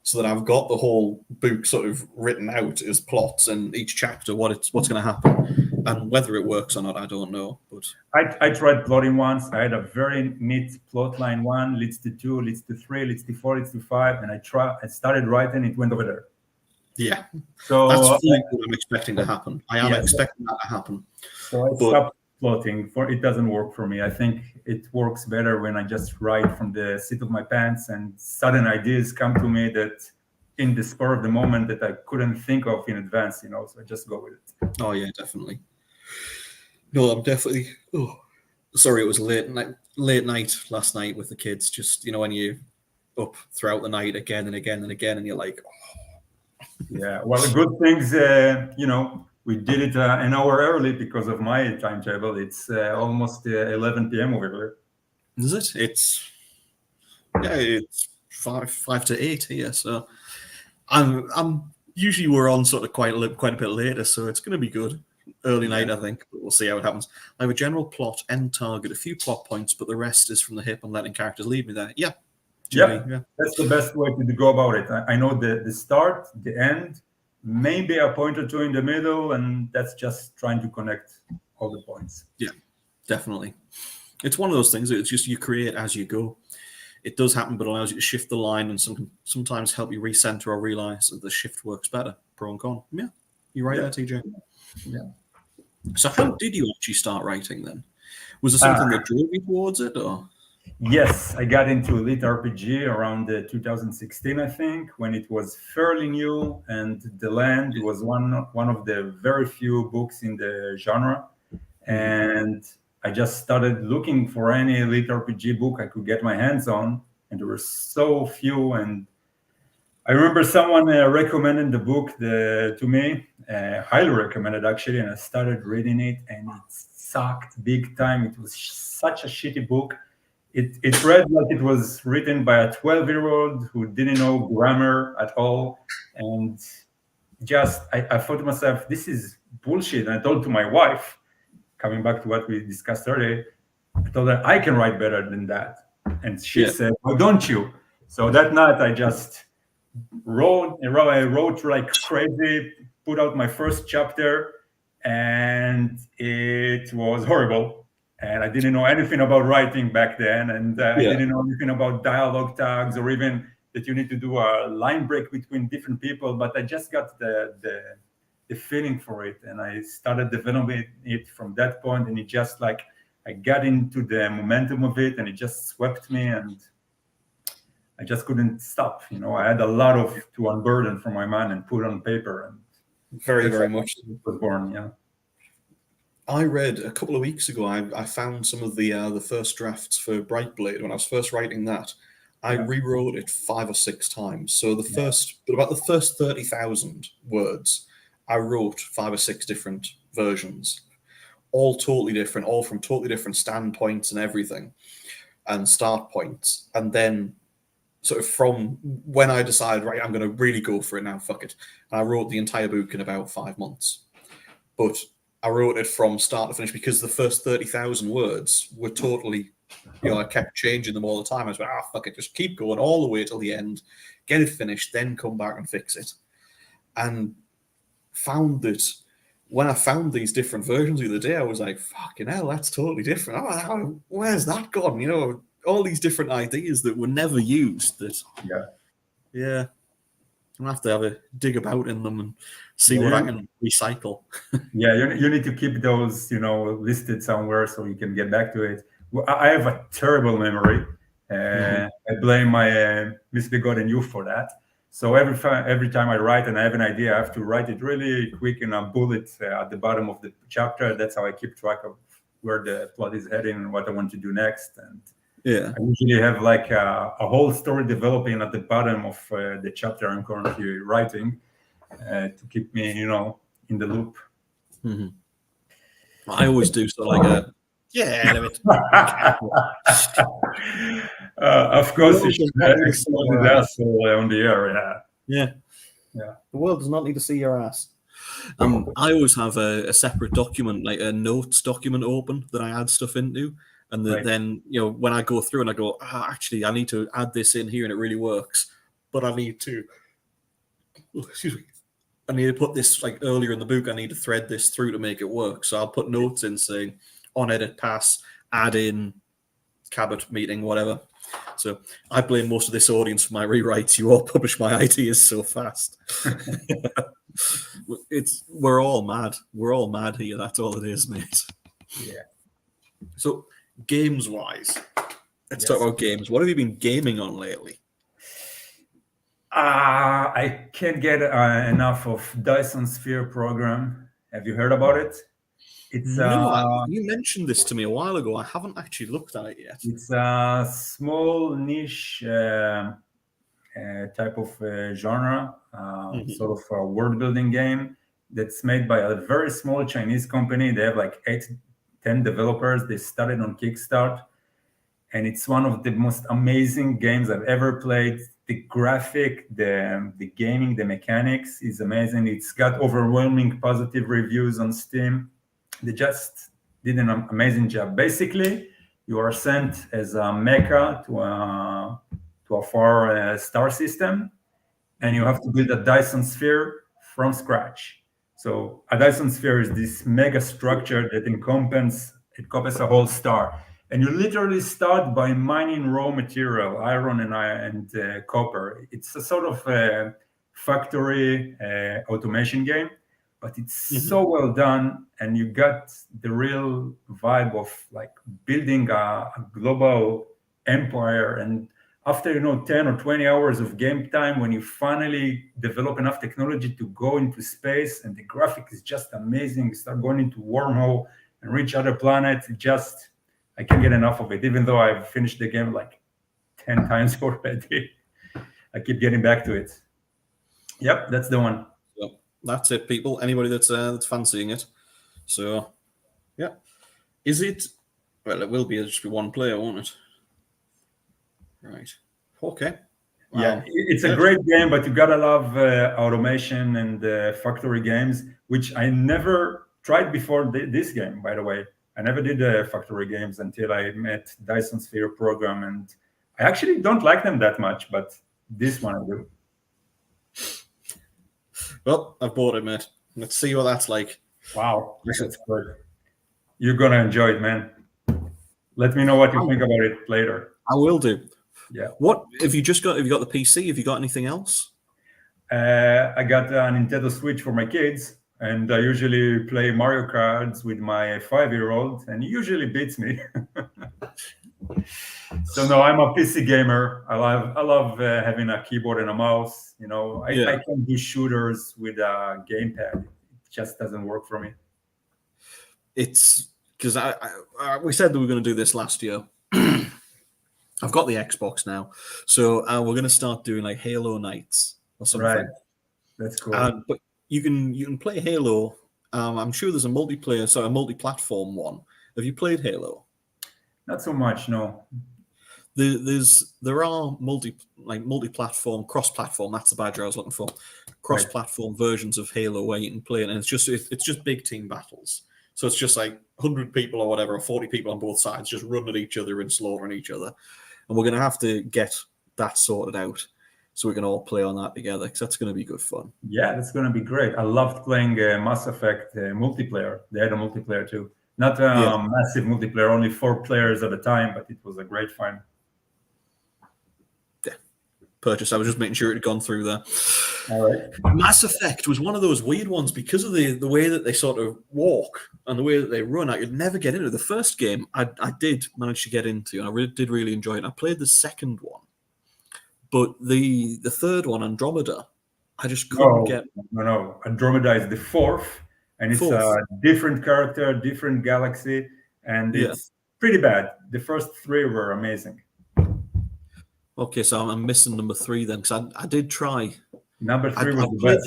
so that I've got the whole book sort of written out as plots and each chapter what's going to happen. And whether it works or not, I don't know. But
I tried plotting once. I had a very neat plot line: 1 leads to 2, leads to 3, leads to 4, leads to 5, and I started writing. It went over there.
Yeah,
so
that's what I'm expecting to happen. I am expecting that to happen.
So I stopped plotting. It doesn't work for me. I think it works better when I just write from the seat of my pants, and sudden ideas come to me that in the spur of the moment that I couldn't think of in advance. So I just go with it.
Oh yeah, definitely. No, I'm definitely. Oh, sorry, it was late night last night with the kids. Just when you up throughout the night again and again and again, and you're like,
Yeah. Well, the good things, we did it an hour early because of my timetable. It's almost 11 p.m. over here.
Is it? It's 5 to 8 here. So I'm usually we're on sort of quite a bit later, so it's going to be good. Early night, I think, but we'll see how it happens. I have a general plot, end target, a few plot points, but the rest is from the hip and letting characters lead me there. Yeah.
That's the best way to go about it. I know the start, the end, maybe a point or two in the middle, and that's just trying to connect all the points.
Yeah, definitely. It's one of those things. It's just you create as you go. It does happen, but allows you to shift the line and sometimes help you recenter or realize that the shift works better. Pro and con. Yeah, you're right there, TJ.
Yeah.
So how did you actually start writing then? Was there something that drove you towards it, or?
Yes, I got into Elite RPG around 2016, I think, when it was fairly new, and The Land was one of the very few books in the genre. And I just started looking for any Elite RPG book I could get my hands on, and there were so few. And I remember someone recommended the book to me, highly recommended actually, and I started reading it, and it sucked big time. It was such a shitty book. It read like it was written by a 12-year-old who didn't know grammar at all. And just, I thought to myself, this is bullshit. And I told to my wife, coming back to what we discussed earlier, I told her, I can write better than that. And she said, why don't you? So that night, I just wrote like crazy, put out my first chapter, and it was horrible. And I didn't know anything about writing back then, and I didn't know anything about dialogue tags or even that you need to do a line break between different people. But I just got the feeling for it, and I started developing it from that point. And it just like I got into the momentum of it, and it just swept me, and I just couldn't stop. I had a lot to unburden from my mind and put on paper, and
very much
was born. Yeah.
I read a couple of weeks ago. I found some of the first drafts for Brightblade when I was first writing that. I
Yeah.
rewrote it 5 or 6 times. So about the first 30,000 words, I wrote 5 or 6 different versions, all totally different, all from totally different standpoints and everything, and start points. And then, sort of from when I decided, right, I'm going to really go for it now, fuck it. And I wrote the entire book in about 5 months. But I wrote it from start to finish because the first 30,000 words were totally, I kept changing them all the time. I was like, fuck it, just keep going all the way till the end, get it finished, then come back and fix it. And found that when I found these different versions the other day, I was like, fucking hell, that's totally different. Where's that gone? All these different ideas that were never used. Yeah. I'm gonna have a dig about in them and see what I can recycle.
Yeah, you need to keep those, listed somewhere so you can get back to it. Well, I have a terrible memory. I blame my misbegotten youth for that. So every time I write and I have an idea, I have to write it really quick in a bullet at the bottom of the chapter. That's how I keep track of where the plot is heading and what I want to do next. And
yeah,
I usually have like a whole story developing at the bottom of the chapter I'm currently writing to keep me, in the loop.
Mm-hmm. I always do so like a
of course, you should expose his asshole on the air.
Yeah. The world does not need to see your ass. I always have a separate document, like a notes document open that I add stuff into. And then, when I go through and I go, actually, I need to add this in here and it really works. But I need to, I need to put this like earlier in the book. I need to thread this through to make it work. So I'll put notes in saying on edit pass, add in Cabot meeting, whatever. So I blame most of this audience for my rewrites. You all publish my ideas so fast. We're all mad. We're all mad here. That's all it is, mate.
Yeah.
So games wise, let's talk about games. What have you been gaming on lately?
I can't get enough of Dyson Sphere program. Have you heard about it?
No, you mentioned this to me a while ago. I haven't actually looked at it yet.
It's a small niche type of genre, sort of a world building game that's made by a very small Chinese company. They have like 8-10 developers. They started on Kickstarter, and it's one of the most amazing games I've ever played. The graphic, the gaming, the mechanics is amazing. It's got overwhelming positive reviews on Steam. They just did an amazing job. Basically, you are sent as a mecha to a far star system, and you have to build a Dyson sphere from scratch. So a Dyson sphere is this mega structure that encompasses a whole star. And you literally start by mining raw material, iron and copper. It's a sort of factory automation game, but it's so well done, and you got the real vibe of like building a global empire. And after 10 or 20 hours of game time, when you finally develop enough technology to go into space, and the graphic is just amazing, you start going into wormhole and reach other planets. I can't get enough of it, even though I've finished the game like 10 times already. I keep getting back to it. Yep, that's the one.
Well, that's it, people. Anybody that's fancying it. So, yeah. Is it? Well, it will just be one player, won't it? Right. Okay.
Yeah, it's a great game, but you gotta love automation and factory games, which I never tried before this game, by the way. I never did factory games until I met Dyson Sphere program, and I actually don't like them that much, but this one I do.
Well, I've bought it, mate. Let's see what that's like.
Wow, that's good. You're gonna enjoy it, man. Let me know what you think about it later.
I will do.
Yeah.
What have you got the PC? Have you got anything else?
I got a Nintendo Switch for my kids. And I usually play Mario Kart with my 5-year-old, and he usually beats me. So no, I'm a PC gamer. I love having a keyboard and a mouse. I can't do shooters with a gamepad. It just doesn't work for me.
it's because we said that we were going to do this last year. I've got the Xbox now, so we're going to start doing like Halo nights or
Right.
something.
That's cool.
But you can play Halo. I'm sure there's a a multi-platform one. Have you played Halo?
Not so much, no.
There are multi-platform, cross-platform. That's the badge I was looking for. Cross-platform versions of Halo where you can play it, and it's just big team battles. So it's just like 100 people or whatever, or 40 people on both sides, just running at each other and slaughtering each other. And we're going to have to get that sorted out so we can all play on that together, because that's going to be good fun.
Yeah, that's going to be great. I loved playing Mass Effect multiplayer. They had a multiplayer too. Not
Yeah.
massive multiplayer, only 4 players at a time, but it was a great fun.
Purchase. I was just making sure it had gone through there.
All right.
Mass Effect was one of those weird ones because of the way that they sort of walk and the way that they run. I could never get into the first game. I did manage to get into, and I did really enjoy it. I played the second one, but the third one, Andromeda, I just couldn't get.
No. Andromeda is the fourth, and it's a different character, different galaxy, and it's pretty bad. The first 3 were amazing.
Okay, so I'm missing number 3 then, because I did try.
Number 3 was the best.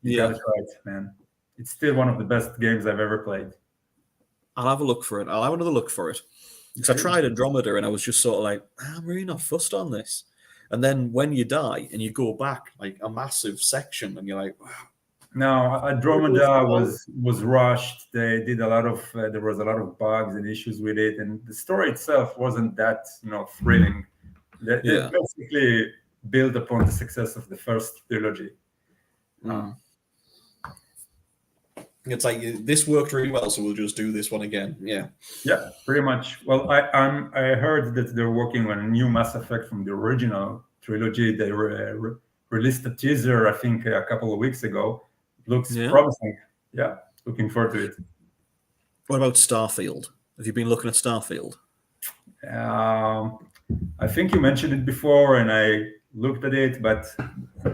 You got it right, man. It's still one of the best games I've ever played.
I'll have a look for it. I'll have another look for it. Because I tried Andromeda and I was just sort of like, I'm really not fussed on this. And then when you die and you go back like a massive section and you're like, wow.
No, Andromeda was rushed. They did a lot of there was a lot of bugs and issues with it, and the story itself wasn't that thrilling. They basically built upon the success of the first trilogy.
It's like, this worked really well, so we'll just do this one again. Yeah,
pretty much. Well, I heard that they're working on a new Mass Effect from the original trilogy. They released a teaser, I think, a couple of weeks ago. Looks promising. Yeah, looking forward to it.
What about Starfield? Have you been looking at Starfield?
I think you mentioned it before, and I looked at it, but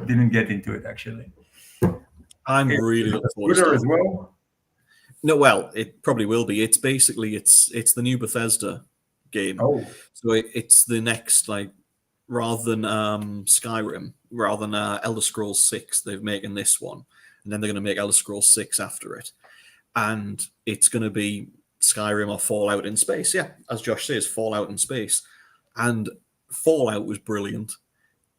didn't get into it actually.
I'm really looking forward to it
as well.
No, well, it probably will be. It's basically it's the new Bethesda game.
Oh,
so it's the next, like, rather than Skyrim, rather than Elder Scrolls 6, they're making this one, and then they're going to make Elder Scrolls 6 after it, and it's going to be Skyrim or Fallout in space. Yeah, as Josh says, Fallout in space, and Fallout was brilliant.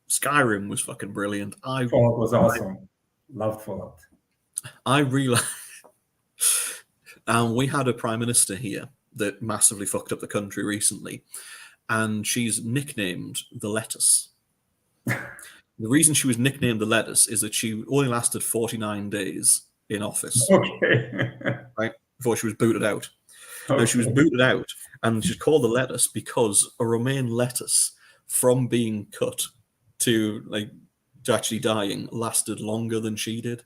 Skyrim was fucking brilliant.
Fallout was awesome. Loved Fallout.
I realized we had a prime minister here that massively fucked up the country recently, and she's nicknamed the lettuce. The reason she was nicknamed the lettuce is that she only lasted 49 days in office.
Okay.
Right? Before she was booted out. Okay. Now, she was booted out, and she's called the lettuce because a romaine lettuce, from being cut to actually dying, lasted longer than she did.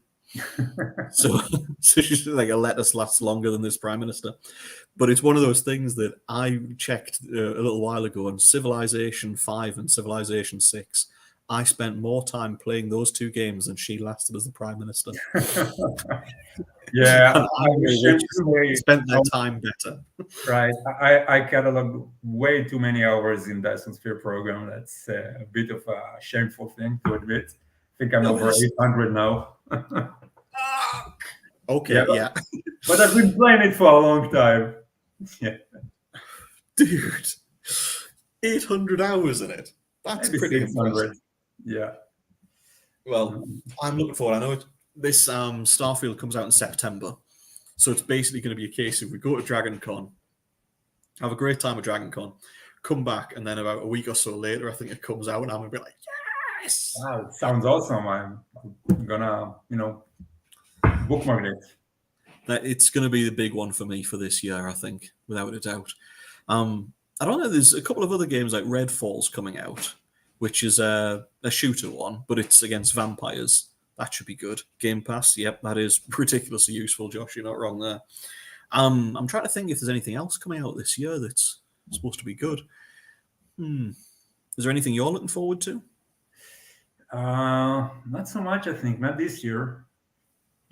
so she's like, a lettuce lasts longer than this prime minister. But it's one of those things that I checked a little while ago on Civilization 5 and Civilization 6. I spent more time playing those 2 games than she lasted as the prime minister.
Yeah,
I spent that time better.
Right. I cataloged way too many hours in Dyson Sphere program. That's a bit of a shameful thing to admit. I think I'm over 800 now.
Okay, yeah.
But I've been playing it for a long time. Yeah.
Dude, 800 hours in it. That's
maybe
pretty
600.
impressive.
Yeah.
Well, I'm looking forward. I know this Starfield comes out in September. So it's basically going to be a case of we go to Dragon Con, have a great time at Dragon Con, come back, and then about a week or so later, I think it comes out, and I'm going to be like, yes!
Wow, it sounds awesome. I'm going to, bookmark it.
It's going to be the big one for me for this year, I think, without a doubt. I don't know, there's a couple of other games like Redfall's coming out, which is a shooter one, but it's against vampires. That should be good. Game Pass, yep, that is ridiculously useful, Josh. You're not wrong there. I'm trying to think if there's anything else coming out this year that's supposed to be good. Is there anything you're looking forward to?
Not so much, I think. Not this year.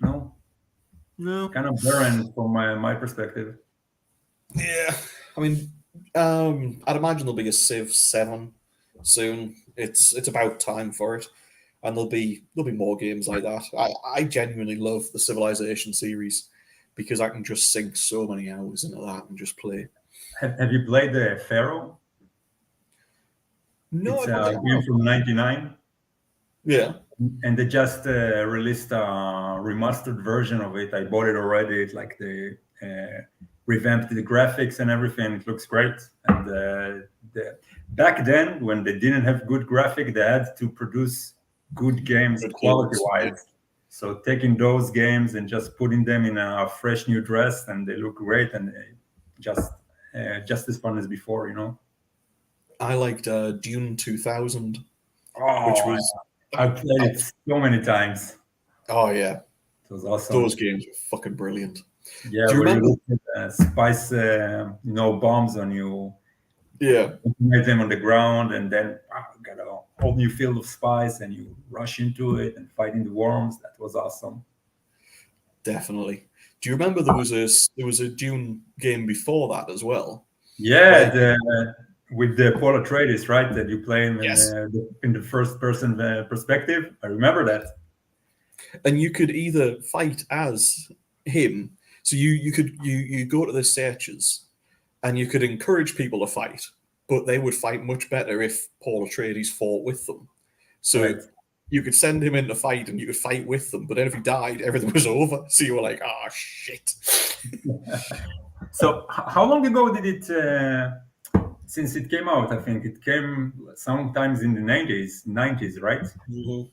No.
No.
Kind of barren from my perspective.
Yeah. I mean, I'd imagine there'll be a Civ 7 soon. It's about time for it. And there'll be more games like that. I genuinely love the Civilization series because I can just sink so many hours into that and just play.
Have you played the Pharaoh?
No,
It's
I don't
a
think I
game
have.
from '99,
Yeah.
and they just released a remastered version of it. I bought it already. It's like they revamped the graphics and everything. It looks great. And back then, when they didn't have good graphic, they had to produce good games
Good
quality
games. Yeah.
wise. So taking those games and just putting them in a fresh new dress, and they look great, and just just as fun as before, you know.
I liked Dune 2000, which
Oh,
was
I played
that
it so many times.
oh yeah,
It was awesome.
those games were fucking brilliant.
Yeah,
Do you
where you
remember?
look at spice, bombs on you,
Yeah,
make them on the ground, and then got a whole new field of spice, and you rush into it and fighting the worms. That was awesome.
definitely. Do you remember there was a Dune game before that as well?
Yeah,
Where
the with the Paul Atreides, right? That you play him
yes,
in the first person perspective. I remember that.
and you could either fight as him, so you go to the searches, and you could encourage people to fight, but they would fight much better if Paul Atreides fought with them. So
Right.
you could send him in to fight and you could fight with them, but then if he died, everything was over. So you were like, oh shit.
So, how long ago did it? Since it came out, I think it came sometimes in the '90s, right?
Mhm.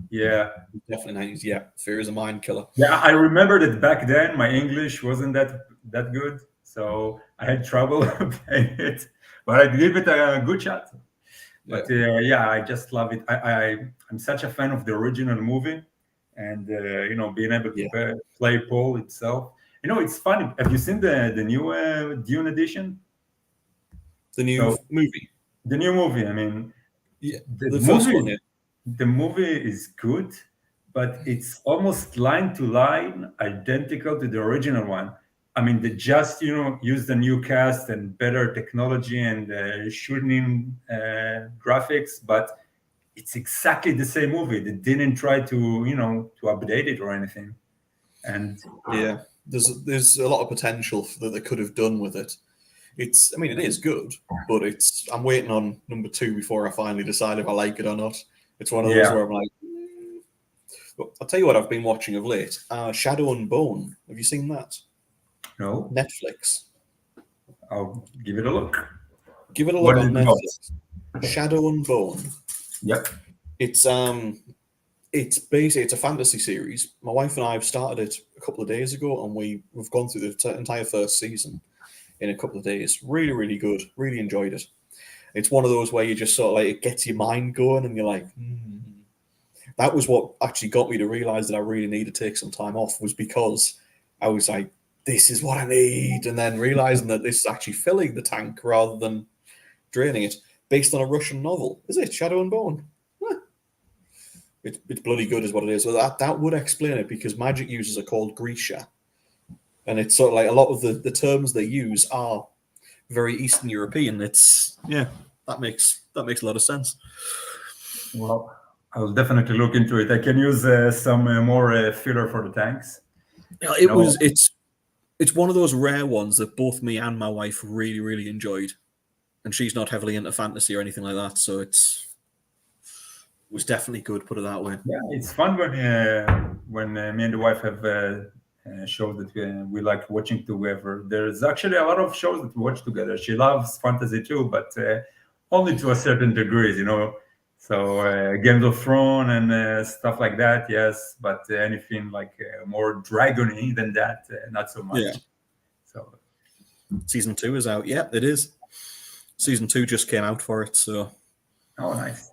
Yeah,
Definitely 90s. Yeah, Fear is a mind killer.
yeah. I remember that back then my English wasn't that good, so I had trouble playing it, but I give it a good shot.
Yeah,
But yeah, I just love it. I'm such a fan of the original movie, and being able to
yeah.
play Paul itself. It's funny. Have you seen the new Dune edition?
The new
So
movie.
the new movie. I mean,
Yeah,
the
the first one.
movie
Yeah.
the movie is good, but it's almost line to line identical to the original one. I mean, they just use the new cast and better technology and shooting graphics, but it's exactly the same movie. They didn't try to update it or anything. And
Yeah. There's a lot of potential that they could have done with it. I mean, it is good, but I'm waiting on number two before I finally decide if I like it or not. It's one of those
yeah,
where I'm like, But I'll tell you what I've been watching of late. Shadow and Bone. Have you seen that?
no,
Netflix.
I'll give it a look.
Give it a look
What is
on
it about?
Netflix. Shadow and Bone.
Yep.
It's it's basically it's a fantasy series. My wife and I have started it a couple of days ago, and we've gone through the entire first season in a couple of days. Really, really good. Really enjoyed it. It's one of those where you just sort of like it gets your mind going, and you're like, That was what actually got me to realize that I really need to take some time off. Was because I was like, this is what I need, and then realizing that this is actually filling the tank rather than draining it. Based on a Russian novel, is it Shadow and Bone? It's bloody good, is what it is. Well, that would explain it because magic users are called Grisha, and it's sort of like a lot of the terms they use are very Eastern European. It's yeah, that makes a lot of sense.
Well, I'll definitely look into it. I can use some more filler for the tanks.
Yeah,
You know,
it's one of those rare ones that both me and my wife really really enjoyed, and she's not heavily into fantasy or anything like that, so it was definitely good. Put it that way.
yeah, it's fun when me and the wife have shows that we like watching together. There's actually a lot of shows that we watch together. She loves fantasy too, but only to a certain degree. So Game of Thrones and stuff like that, yes. But anything like more dragony than that, not so
Yeah,
much. So
season two is out. Yeah, it is. Season two just came out for it, so
oh, nice.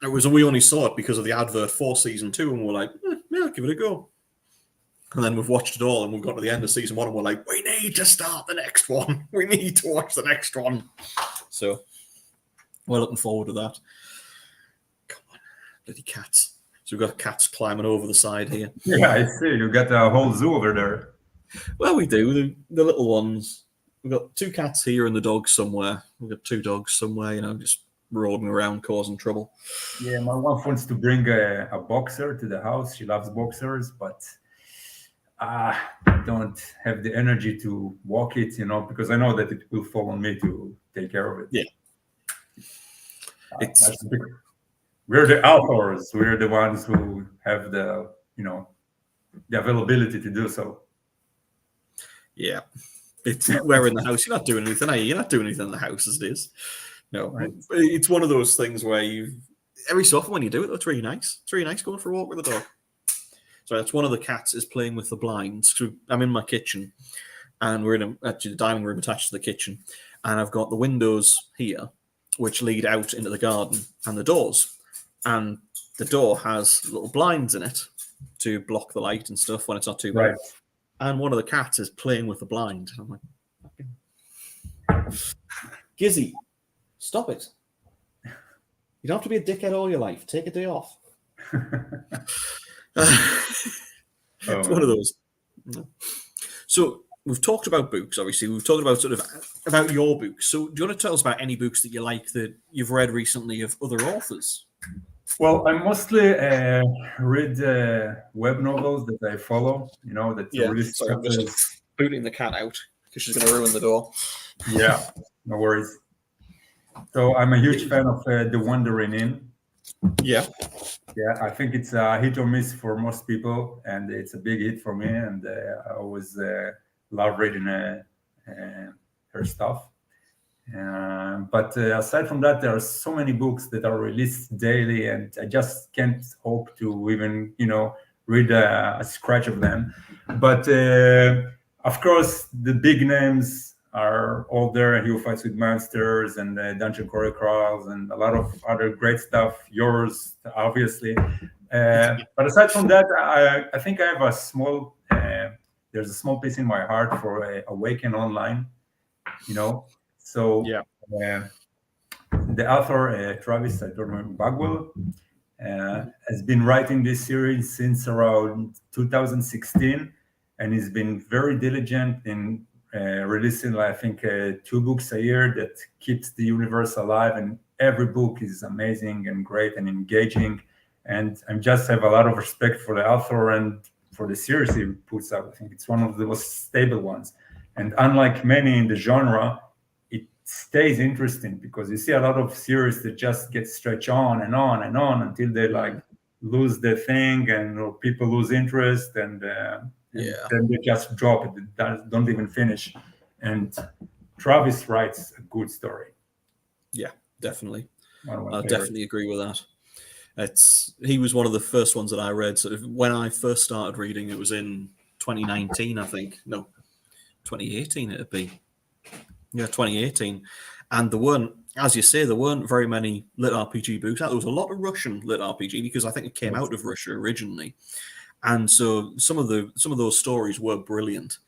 we only saw it because of the advert for season two, and we're like, yeah, give it a go. And then we've watched it all, and we've got to the end of season one, and we're like, we need to start the next one. We need to watch the next one. So we're looking forward to that. Come on, bloody cats. So we've got cats climbing over the side here.
Yeah, I see. You got a whole zoo over there.
Well, we do. The little ones. We've got 2 cats here and the dog somewhere. We've got 2 dogs somewhere, just rolling around causing trouble.
Yeah, my wife wants to bring a boxer to the house. She loves boxers, but I don't have the energy to walk it, because I know that it will fall on me to take care of it.
Yeah.
We're the authors. We're the ones who have the availability to do so.
Yeah. We're in the house. You're not doing anything, are you? You're not doing anything in the house as it is. No. Right. It's one of those things where every so often when you do it, that's really nice. It's really nice going for a walk with the dog. So that's one of the cats is playing with the blinds. So I'm in my kitchen, and we're in actually the dining room attached to the kitchen, and I've got the windows here, which lead out into the garden, and the doors, and the door has little blinds in it to block the light and stuff when it's not too bright. Right. And one of the cats is playing with the blind. And I'm like, Gizzy, stop it! You don't have to be a dickhead all your life. Take a day off. It's one of those. So we've talked about books, obviously. We've talked about about your books. So do you want to tell us about any books that you like that you've read recently of other authors?
Well, I mostly read web novels that I follow. That really.
Sorry, I'm just booting the cat out because she's going to ruin the door.
Yeah, no worries. So I'm a huge fan of The Wandering Inn.
Yeah.
Yeah, I think it's a hit or miss for most people, and it's a big hit for me. And I always love reading her stuff. But aside from that, there are so many books that are released daily, and I just can't hope to even, read a scratch of them. But of course, the big names are all there. Who Fights with Monsters and Dungeon Chronicles and a lot of other great stuff. Yours, obviously. But aside from that, I think I have a small. There's a small piece in my heart for Awaken Online. So
yeah.
The author Travis, I don't remember, Bagwell, has been writing this series since around 2016, and he's been very diligent in releasing, I think, 2 books a year that keeps the universe alive. And every book is amazing and great and engaging. And I just have a lot of respect for the author and for the series he puts out. I think it's one of the most stable ones. And unlike many in the genre, it stays interesting because you see a lot of series that just get stretched on and on and on until they lose the thing and people lose interest and then they just drop it. They don't even finish. And Travis writes a good story.
Yeah, definitely. I definitely agree with that. He was one of the first ones that I read. So when I first started reading, it was in 2019, I think. No, 2018 it'd be. Yeah, 2018. And there weren't, as you say, there weren't very many lit RPG books. There was a lot of Russian lit RPG because I think it came out of Russia originally. And so some of those stories were brilliant.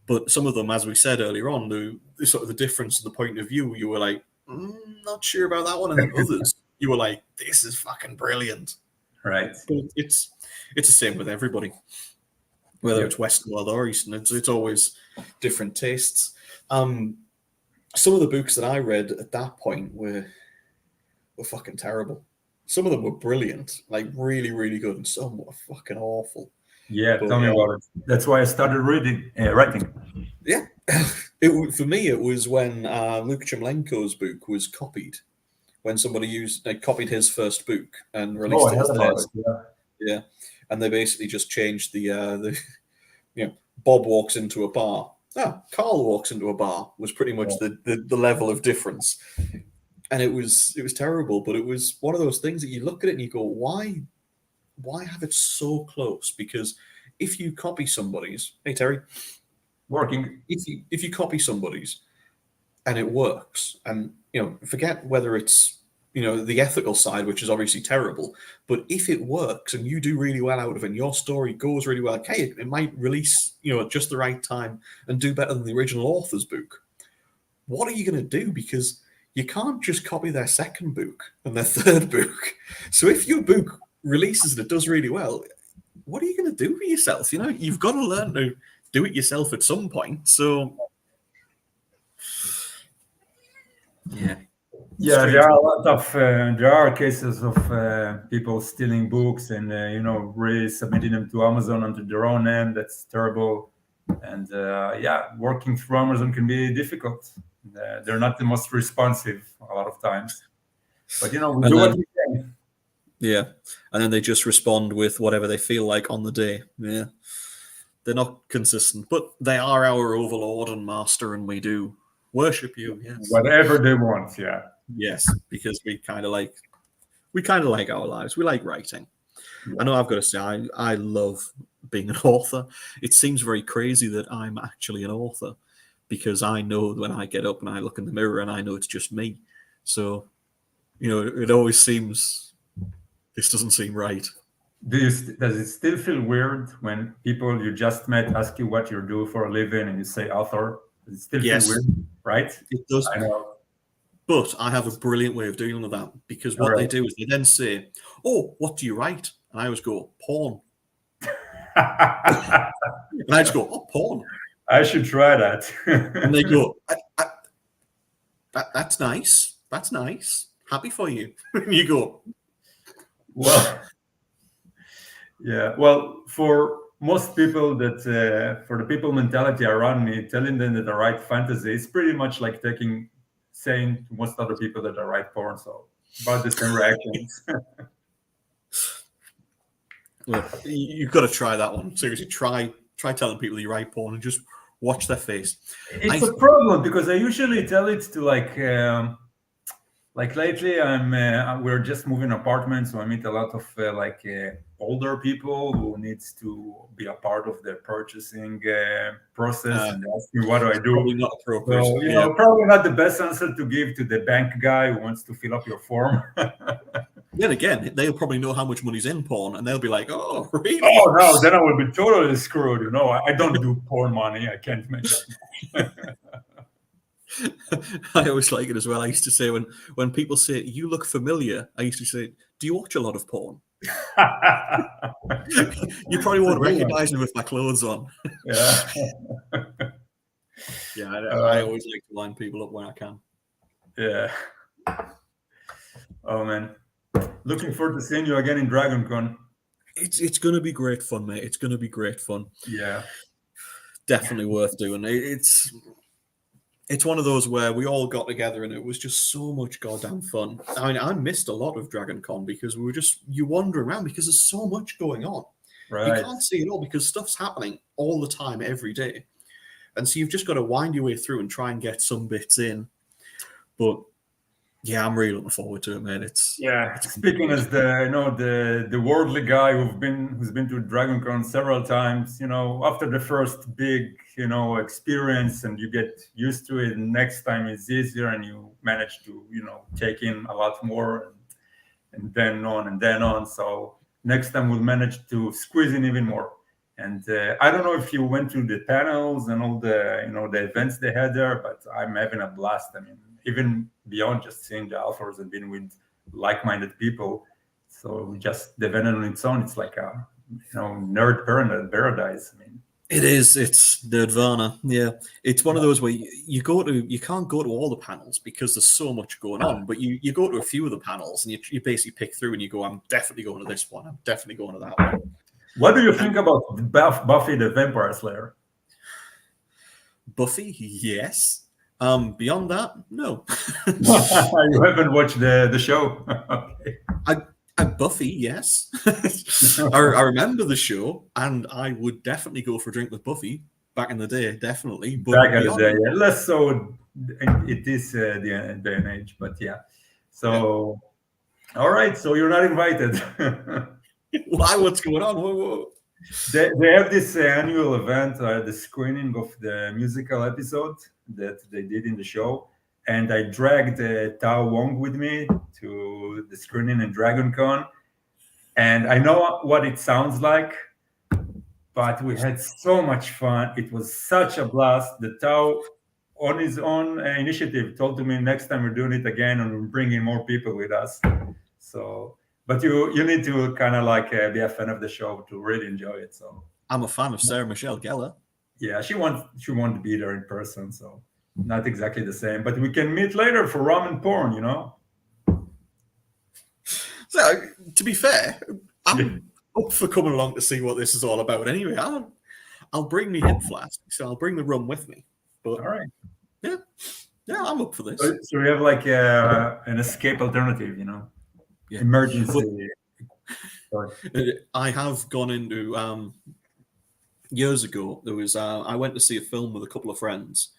But some of them, as we said earlier on, the sort of the difference in the point of view, you were like, not sure about that one. And then others, you were like, this is fucking brilliant.
Right.
But it's the same with everybody. Whether it's Western world or Eastern, it's always different tastes. Some of the books that I read at that point were fucking terrible. Some of them were brilliant, like really, really good, and some were fucking awful.
Yeah, tell me about it. That's why I started writing.
Yeah, for me, it was when Luke Chemlenko's book was copied. When somebody copied his first book and released it as theirs. Yeah, and they basically just changed the Bob walks into a bar. Carl walks into a bar was pretty much the level of difference. And it was terrible, but it was one of those things that you look at it and you go, why have it so close? Because if you copy somebody's, hey Terry,
working.
If you copy somebody's and it works, and forget whether it's the ethical side, which is obviously terrible, but if it works and you do really well out of it, and your story goes really well, okay, it might release at just the right time and do better than the original author's book. What are you going to do? Because you can't just copy their second book and their third book. So if your book releases and it does really well, what are you going to do with yourself? You know, you've got to learn to do it yourself at some point. So, yeah.
Yeah,
Strange.
there are a lot of there are cases of people stealing books and resubmitting them to Amazon under their own name. That's terrible. And yeah, working through Amazon can be difficult. They're not the most responsive a lot of times, but we
And
do what
then,
we can.
yeah. And then they just respond with whatever they feel like on the day. Yeah. They're not consistent, but they are our overlord and master, and we do worship you. Yes.
Whatever they want. Yeah.
Yes, because we kind of like our lives. We like writing. I know I've got to say, I love being an author. It seems very crazy that I'm actually an author because I know when I get up and I look in the mirror and I know it's just me. So, it always seems this doesn't seem right.
Does it still feel weird when people you just met ask you what you do for a living and you say author? Does it still feel
Yes,
weird, right?
it does.
I know.
But I have a brilliant way of dealing with that because
All
what they
right.
do is they then say, "Oh, what do you write?" And I always go, "Porn." And I just go, "Oh, porn."
I should try that.
And they go, "That's nice. That's nice. Happy for you." And you go,
Well, yeah. Well, for most people for the people mentality around me, telling them that I write fantasy is pretty much like saying to most other people that I write porn. So about the same reactions.
"Well, you've got to try that one. Seriously, try telling people you write porn and just watch their face."
It's a problem because I usually tell it to like lately we're just moving apartments, so I meet a lot of older people who needs to be a part of the purchasing process, and they ask me what do I do.
Probably not appropriate.
So
Yeah.
probably not the best answer to give to the bank guy who wants to fill up your form.
Then again, they'll probably know how much money's in porn, and they'll be like, "Oh, really?"
Oh no, then I will be totally screwed. I don't do porn money. I can't make that much.
I always like it as well. I used to say when people say you look familiar, I used to say, "Do you watch a lot of porn?" You probably won't recognize me with my clothes on.
Yeah.
Yeah, I always like to line people up when I can.
Yeah. Oh man, looking forward to seeing you again in DragonCon.
It's going to be great fun, mate. It's going to be great fun.
Yeah.
Definitely worth doing. It's one of those where we all got together and it was just so much goddamn fun. I mean, I missed a lot of DragonCon because you wander around because there's so much going on.
Right.
You can't see it all because stuff's happening all the time, every day. And so you've just got to wind your way through and try and get some bits in. But yeah, I'm really looking forward to it, man. It's
speaking as the worldly guy who's been to DragonCon several times. After the first big experience, and you get used to it. Next time it's easier, and you manage to take in a lot more, and then on. So next time we'll manage to squeeze in even more. And I don't know if you went to the panels and all the the events they had there, but I'm having a blast. I mean, even beyond just seeing the authors and being with like-minded people. So just the event on its own, it's like a nerd paradise. I mean,
it is. It's Nerdvana. Yeah, it's one of those where you can't go to all the panels because there's so much going on. But you go to a few of the panels and you basically pick through and you go, I'm definitely going to this one. I'm definitely going to that one.
What do you think about Buffy the Vampire Slayer?
Buffy, yes. Beyond that, no.
You haven't watched the show. Okay.
Buffy, yes. I remember the show, and I would definitely go for a drink with Buffy back in the day, definitely. But
back in the day, yeah. Less so. It is the day and age, but yeah. So, all right. So you're not invited.
Why? What's going on? Whoa.
They have this annual event, the screening of the musical episode that they did in the show, and I dragged Tao Wong with me to the screening in DragonCon, and I know what it sounds like, but we had so much fun. It was such a blast. The Tao, on his own initiative, told me next time we're doing it again and we're bringing more people with us. So But you need to kind of like be a fan of the show to really enjoy it. So
I'm a fan of Sarah Michelle Gellar.
yeah, she won't be there in person, so not exactly the same. But we can meet later for ramen porn, you know.
So, to be fair, I'm
Yeah.
up for coming along to see what this is all about. Anyway, I'll bring me hip flask, so I'll bring the rum with me. But
All right.
yeah, I'm up for this.
So we have like an escape alternative, you know,
Yeah.
emergency.
I have gone into years ago. There was I went to see a film with a couple of friends,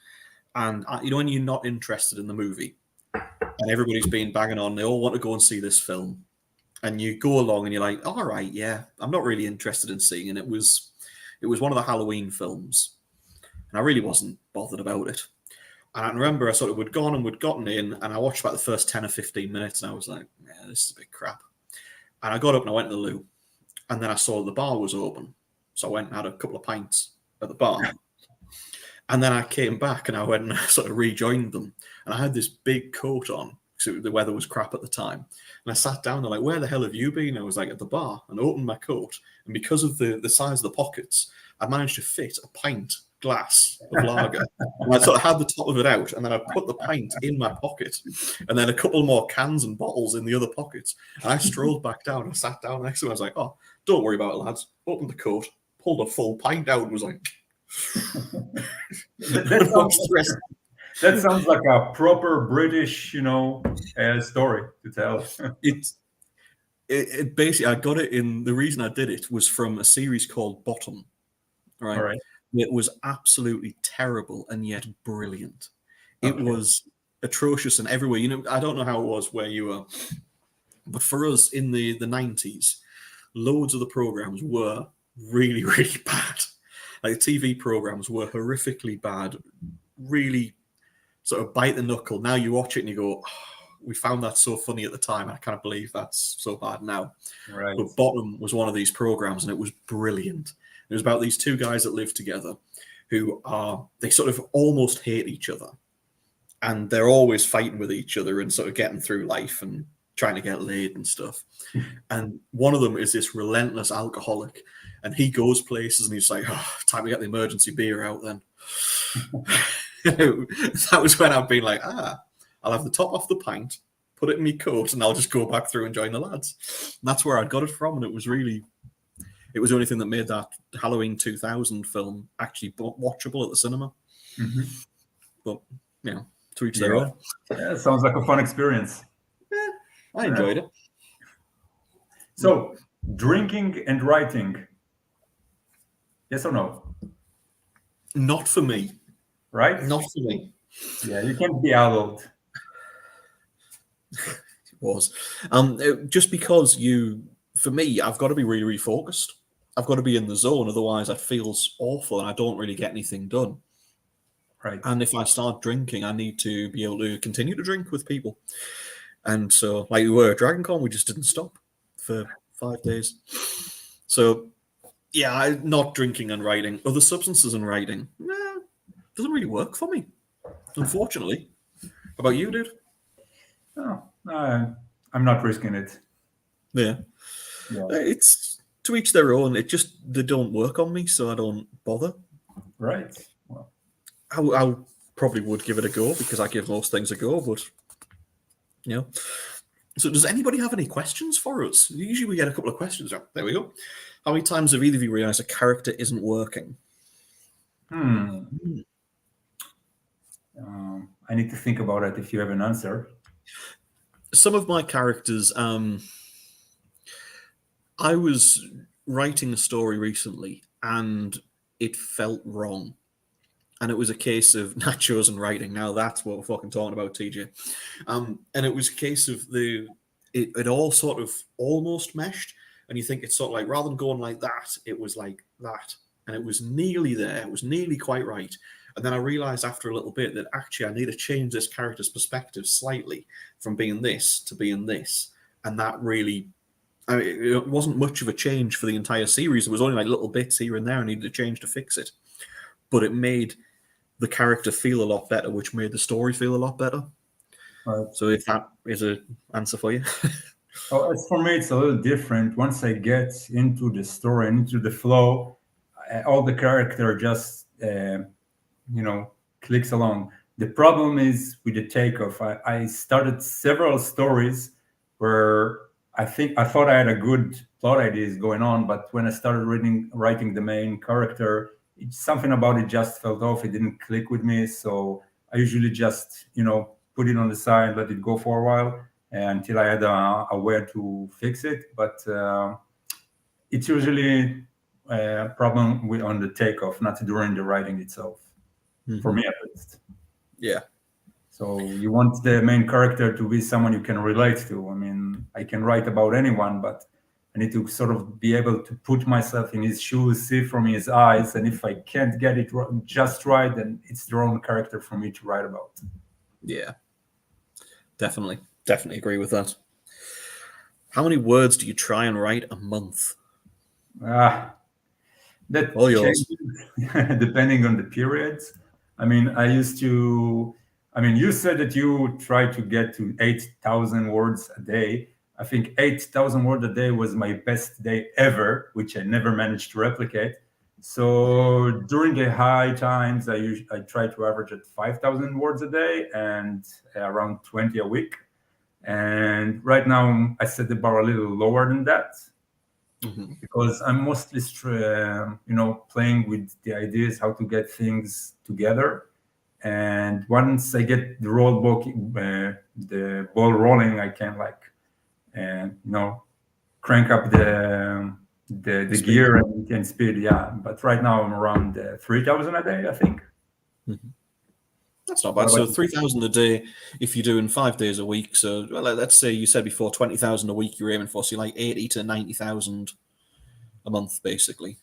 and you know when you're not interested in the movie, and everybody's been banging on, they all want to go and see this film, and you go along and you're like, all right, yeah, I'm not really interested in seeing it. It was one of the Halloween films, and I really wasn't bothered about it. And I remember I sort of would gone and would gotten in, and I watched about the first 10 or 15 minutes, and I was like, yeah, this is a bit crap. And I got up and I went to the loo, and then I saw the bar was open. So I went and had a couple of pints at the bar. And then I came back and I went and I sort of rejoined them. And I had this big coat on because the weather was crap at the time. And I sat down and they're like, where the hell have you been? I was like, at the bar, and I opened my coat. And because of the size of the pockets, I managed to fit a pint glass of lager. And I sort of had the top of it out, and then I put the pint in my pocket, and then a couple more cans and bottles in the other pockets. And I strolled back down and sat down next to him. I was like, oh, don't worry about it, lads. Opened the coat, pulled a full pint out, and was like,
that sounds like a proper British, you know, story to tell.
It basically, I got it in. The reason I did it was from a series called Bottom. Right.
All right.
It was absolutely terrible and yet brilliant. It was atrocious in every way. You know, I don't know how it was where you were, but for us in the 90s, loads of the programs were really, really bad. Like TV programs were horrifically bad, really sort of bite the knuckle. Now you watch it and you go, oh, we found that so funny at the time. I can't believe that's so bad now.
Right.
But Bottom was one of these programs and it was brilliant. It was about these two guys that live together who they sort of almost hate each other. And they're always fighting with each other and sort of getting through life and trying to get laid and stuff. And one of them is this relentless alcoholic. And he goes places and he's like, oh, time to get the emergency beer out then. That was when I've been like, I'll have the top off the pint, put it in my coat, and I'll just go back through and join the lads. And that's where I got it from. And it was the only thing that made that Halloween 2000 film actually watchable at the cinema.
Mm-hmm.
But, you know, to each their own.
Yeah, it sounds like a fun experience.
Yeah, I enjoyed it.
So, drinking and writing. Yes or no?
Not for me.
Right?
Not for me.
Yeah, you can't be adult.
It was. Just because for me, I've got to be really, really focused. I've got to be in the zone. Otherwise, it feels awful and I don't really get anything done.
Right.
And if I start drinking, I need to be able to continue to drink with people. And so, like we were at DragonCon, we just didn't stop for 5 days. So, yeah, not drinking and writing. Other substances and writing, doesn't really work for me, unfortunately. How about you, dude?
Oh, I'm not risking it.
Yeah. It's to each their own. They don't work on me, so I don't bother.
Right. Well,
I probably would give it a go because I give most things a go, but you know. So does anybody have any questions for us? Usually we get a couple of questions. There we go. How many times have either of you realized a character isn't working?
I need to think about it if you have an answer.
Some of my characters, I was writing a story recently and it felt wrong. And it was a case of not chosen writing. Now that's what we're fucking talking about, TJ. And it was a case of it all sort of almost meshed. And you think it's sort of like, rather than going like that, it was like that. And it was nearly there. It was nearly quite right. And then I realized after a little bit that actually I need to change this character's perspective slightly from being this to being this. And that really, it wasn't much of a change for the entire series. It was only like little bits here and there I needed to change to fix it. But it made the character feel a lot better, which made the story feel a lot better.
Right.
So if that is an answer for you.
Oh, as for me, it's a little different. Once I get into the story and into the flow, all the character just clicks along. The problem is with the takeoff. I started several stories where I thought I had a good plot ideas going on, but when I started writing the main character, something about it just felt off. It didn't click with me, so I usually just put it on the side, let it go for a while until I had a way to fix it. But it's usually a problem on the takeoff, not during the writing itself. For me, at least.
Yeah.
So you want the main character to be someone you can relate to. I mean, I can write about anyone, but I need to sort of be able to put myself in his shoes, see from his eyes, and if I can't get it just right, then it's the wrong character for me to write about.
Yeah. Definitely agree with that. How many words do you try and write a month?
That
All yours.
changes depending on the periods. I mean, you said that you try to get to 8,000 words a day. I think 8,000 words a day was my best day ever, which I never managed to replicate. So during the high times, I try to average at 5,000 words a day and around 20 a week. And right now, I set the bar a little lower than that because I'm mostly, playing with the ideas how to get things together. And once I get the ball rolling, I can crank up the gear and speed. Yeah, but right now I'm around 3,000 a day, I think.
That's not bad. So 3,000 a day if you're doing 5 days a week. So let's say you said before 20,000 a week you're aiming for. So you're like 80 to 90,000 a month, basically.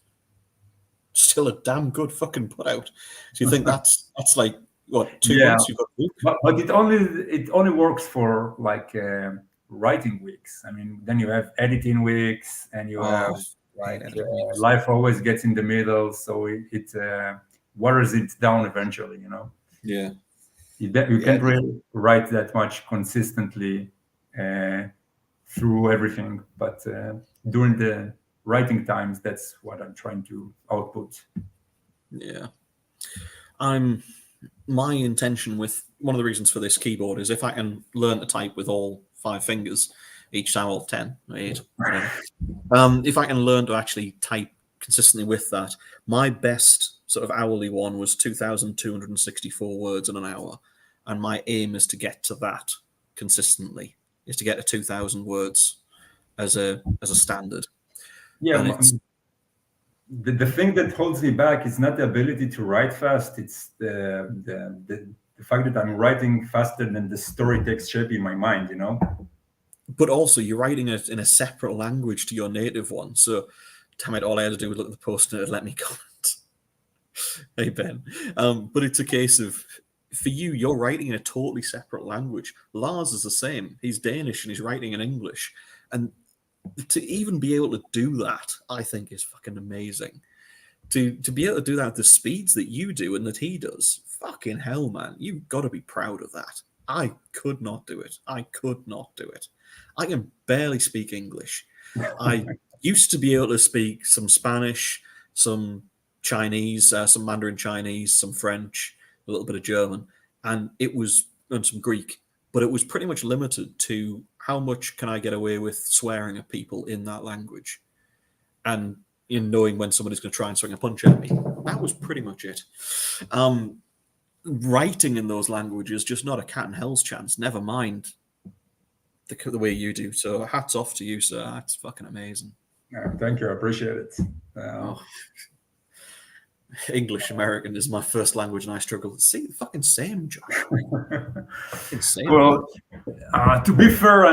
Still a damn good fucking put out. So you think that's like what 2 months you've got?
But it only works for like writing weeks. I mean, then you have editing weeks, and you have life always gets in the middle, so it waters it down eventually.
Yeah.
You can't really write that much consistently through everything, but during the writing times, that's what I'm trying to output.
Yeah. My intention with one of the reasons for this keyboard is if I can learn to type with all 5 fingers each time, or 10, or 8, whatever. If I can learn to actually type consistently with that, my best sort of hourly one was 2,264 words in an hour, and my aim is to get to that consistently. Is to get to 2,000 words as a standard.
Yeah. The thing that holds me back is not the ability to write fast. It's the fact that I'm writing faster than the story takes shape in my mind,
But also, you're writing it in a separate language to your native one. So, damn it, all I had to do was look at the post and it let me comment. Hey, Ben. But it's a case of, for you, you're writing in a totally separate language. Lars is the same. He's Danish and he's writing in English. And to even be able to do that, I think is fucking amazing. To be able to do that at the speeds that you do and that he does, fucking hell, man. You've got to be proud of that. I could not do it. I can barely speak English. I used to be able to speak some Spanish, some Chinese, some Mandarin Chinese, some French, a little bit of German, and some Greek. But it was pretty much limited to how much can I get away with swearing at people in that language, and in knowing when somebody's going to try and swing a punch at me. That was pretty much it. Writing in those languages, just not a cat and hell's chance. Never mind the way you do. So hats off to you, sir. That's fucking amazing.
Thank you. I appreciate it.
English American is my first language, and I struggle. See, the fucking same, Josh.
Well, to be fair,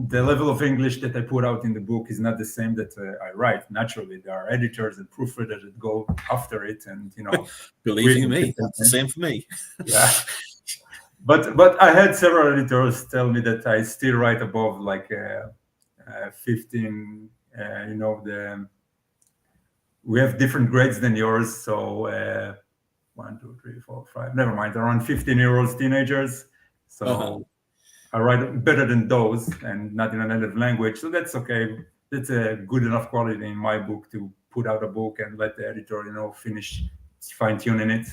the level of English that I put out in the book is not the same that I write. Naturally, there are editors and proofreaders that go after it, and
believe you me, that's the same for me.
Yeah, but I had several editors tell me that I still write above like 15. We have different grades than yours, so 1, 2, 3, 4, 5. Never mind, around 15-year-old teenagers. So I write better than those, and not in a native language, so that's okay. That's a good enough quality in my book to put out a book and let the editor, finish fine tuning it.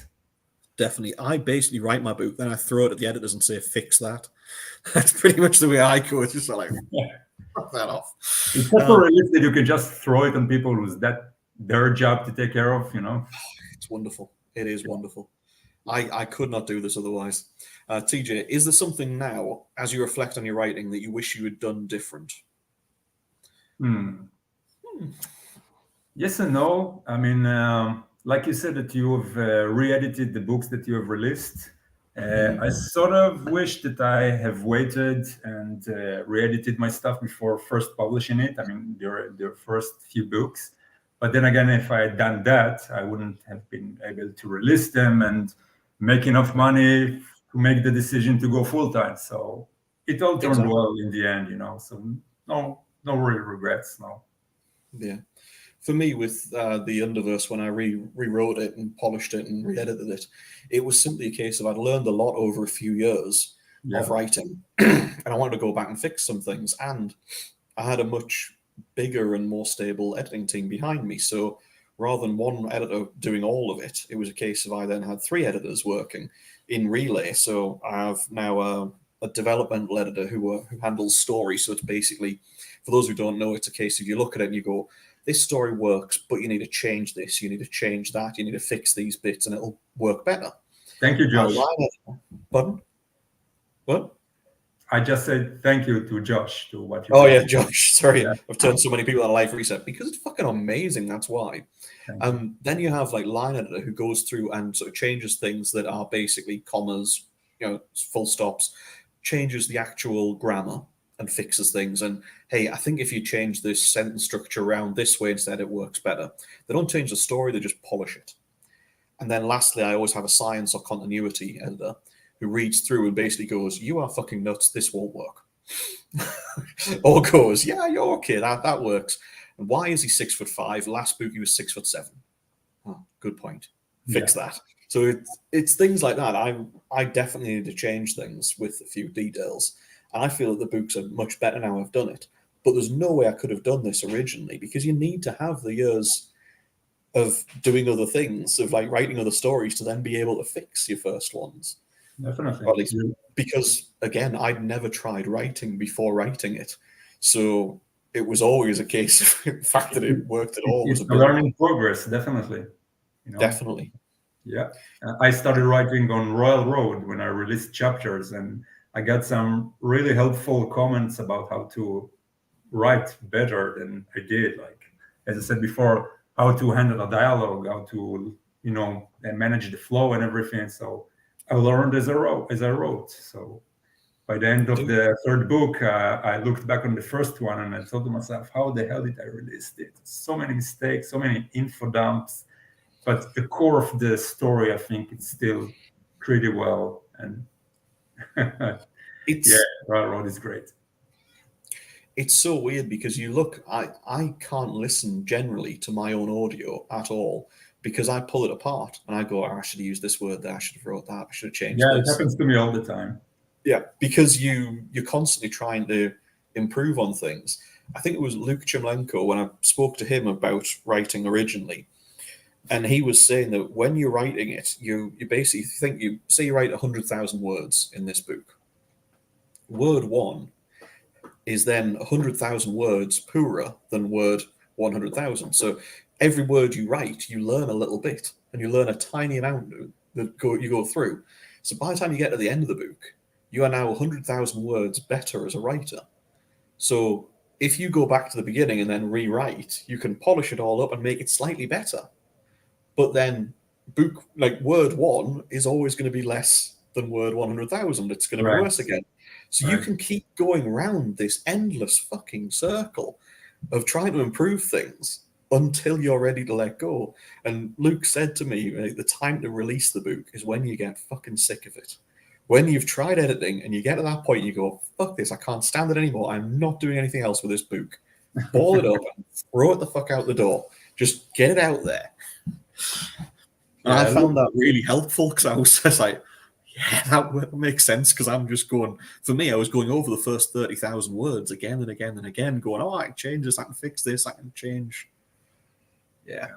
Definitely. I basically write my book, then I throw it at the editors and say, fix that. That's pretty much the way I go. It's just like, fuck that off.
It's just so realistic that you can just throw it on people who's that their job to take care of,
It's wonderful. It is wonderful. I could not do this otherwise. TJ, is there something now, as you reflect on your writing, that you wish you had done different?
Yes and no. I mean, like you said, that you have re-edited the books that you have released. I sort of wish that I have waited and re-edited my stuff before first publishing it. I mean, their first few books. But then again, if I had done that, I wouldn't have been able to release them and make enough money to make the decision to go full time. So it all turned well in the end, So no real regrets, no.
Yeah. For me, with the Underverse, when I rewrote it and polished it and re-edited it, it was simply a case of I'd learned a lot over a few years of writing, and I wanted to go back and fix some things. And I had a much bigger and more stable editing team behind me. So rather than one editor doing all of it, it was a case of I then had 3 editors working in relay. So I have now a developmental editor who handles story. So it's basically, for those who don't know, it's a case of you look at it and you go, this story works, but you need to change this, you need to change that, you need to fix these bits, and it'll work better.
Thank you, Josh.
Pardon? What?
I just said thank you to Josh to what you.
Oh yeah, Josh. Sorry, I've turned so many people on live reset because it's fucking amazing. That's why. Then you have like line editor who goes through and sort of changes things that are basically commas, full stops, changes the actual grammar and fixes things. And hey, I think if you change this sentence structure around this way instead, it works better. They don't change the story; they just polish it. And then lastly, I always have a science or continuity editor who reads through and basically goes, "You are fucking nuts. This won't work." Or goes, "Yeah, you're okay. That works." And why is he 6'5"? Last book he was 6'7". Oh, good point. Fix that. So it's things like that. I definitely need to change things with a few details. And I feel that the books are much better now I've done it. But there's no way I could have done this originally because you need to have the years of doing other things, of like writing other stories to then be able to fix your first ones.
Definitely.
Or at least because, again, I'd never tried writing before writing it. So it was always a case of the fact that it worked at all.
It's a learning progress, definitely.
Definitely.
Yeah. I started writing on Royal Road when I released chapters, and I got some really helpful comments about how to write better than I did. Like, as I said before, how to handle a dialogue, how to, manage the flow and everything. So I learned as I wrote. So by the end of the third book, I looked back on the first one and I thought to myself, how the hell did I release it? So many mistakes, so many info dumps. But the core of the story, I think it's still pretty well. And Railroad is great.
It's so weird because you look, I can't listen generally to my own audio at all because I pull it apart and I go, I should have used this word there, I should have wrote that, I should have changed this.
Yeah, it happens to me all the time.
Yeah, because you're constantly trying to improve on things. I think it was Luke Chemlenko when I spoke to him about writing originally. And he was saying that when you're writing it, you basically think say you write 100,000 words in this book. Word 1 is then 100,000 words poorer than word 100,000. So every word you write, you learn a little bit, and you learn a tiny amount that you go through. So by the time you get to the end of the book, you are now 100,000 words better as a writer. So if you go back to the beginning and then rewrite, you can polish it all up and make it slightly better. But then word 1 is always going to be less than word 100,000. It's going to be worse again. So you can keep going around this endless fucking circle of trying to improve things until you're ready to let go. And Luke said to me, the time to release the book is when you get fucking sick of it. When you've tried editing and you get to that point, you go, fuck this, I can't stand it anymore. I'm not doing anything else with this book. Ball it up and throw it the fuck out the door. Just get it out there. And I found that really helpful because I was just like, Yeah, that makes sense because I'm just going. For me, I was going over the first 30,000 words again and again and again, going, "Oh, I can change this. I can fix this. I can change." Yeah.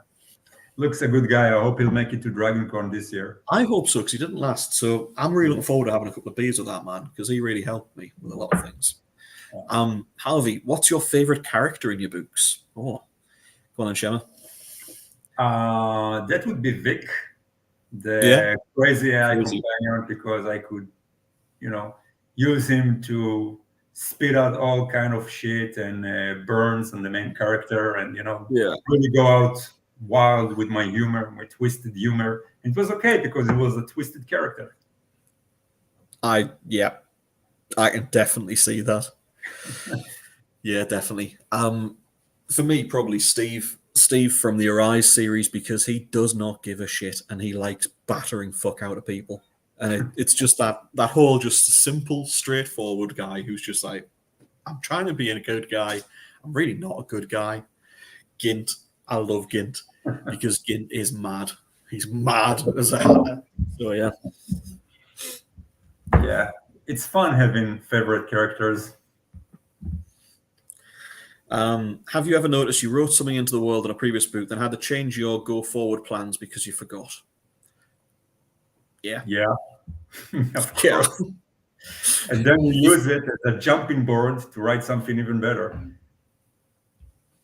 Looks a good guy. I hope he'll make it to DragonCon this year.
I hope so because he didn't last. So I'm really looking forward to having a couple of beers with that man because he really helped me with a lot of things. Harvey, what's your favorite character in your books? Oh, go on then, Shemer.
That would be Vic, the crazy AI
Crazy.
companion, because I could, use him to spit out all kind of shit and burns on the main character, and really go out wild with my humor, my twisted humor. It was okay because it was a twisted character.
I can definitely see that. Yeah, definitely. For me, probably Steve from the Arise series because he does not give a shit and he likes battering fuck out of people. And it's just that whole just simple, straightforward guy who's just like, I'm trying to be a good guy. I'm really not a good guy. Gint. I love Gint because Gint is mad. He's mad as a hatter. So yeah.
Yeah, it's fun having favorite characters.
Have you ever noticed you wrote something into the world in a previous book, then had to change your go forward plans because you forgot? Yeah.
Yeah. Of course. And then you use it as a jumping board to write something even better.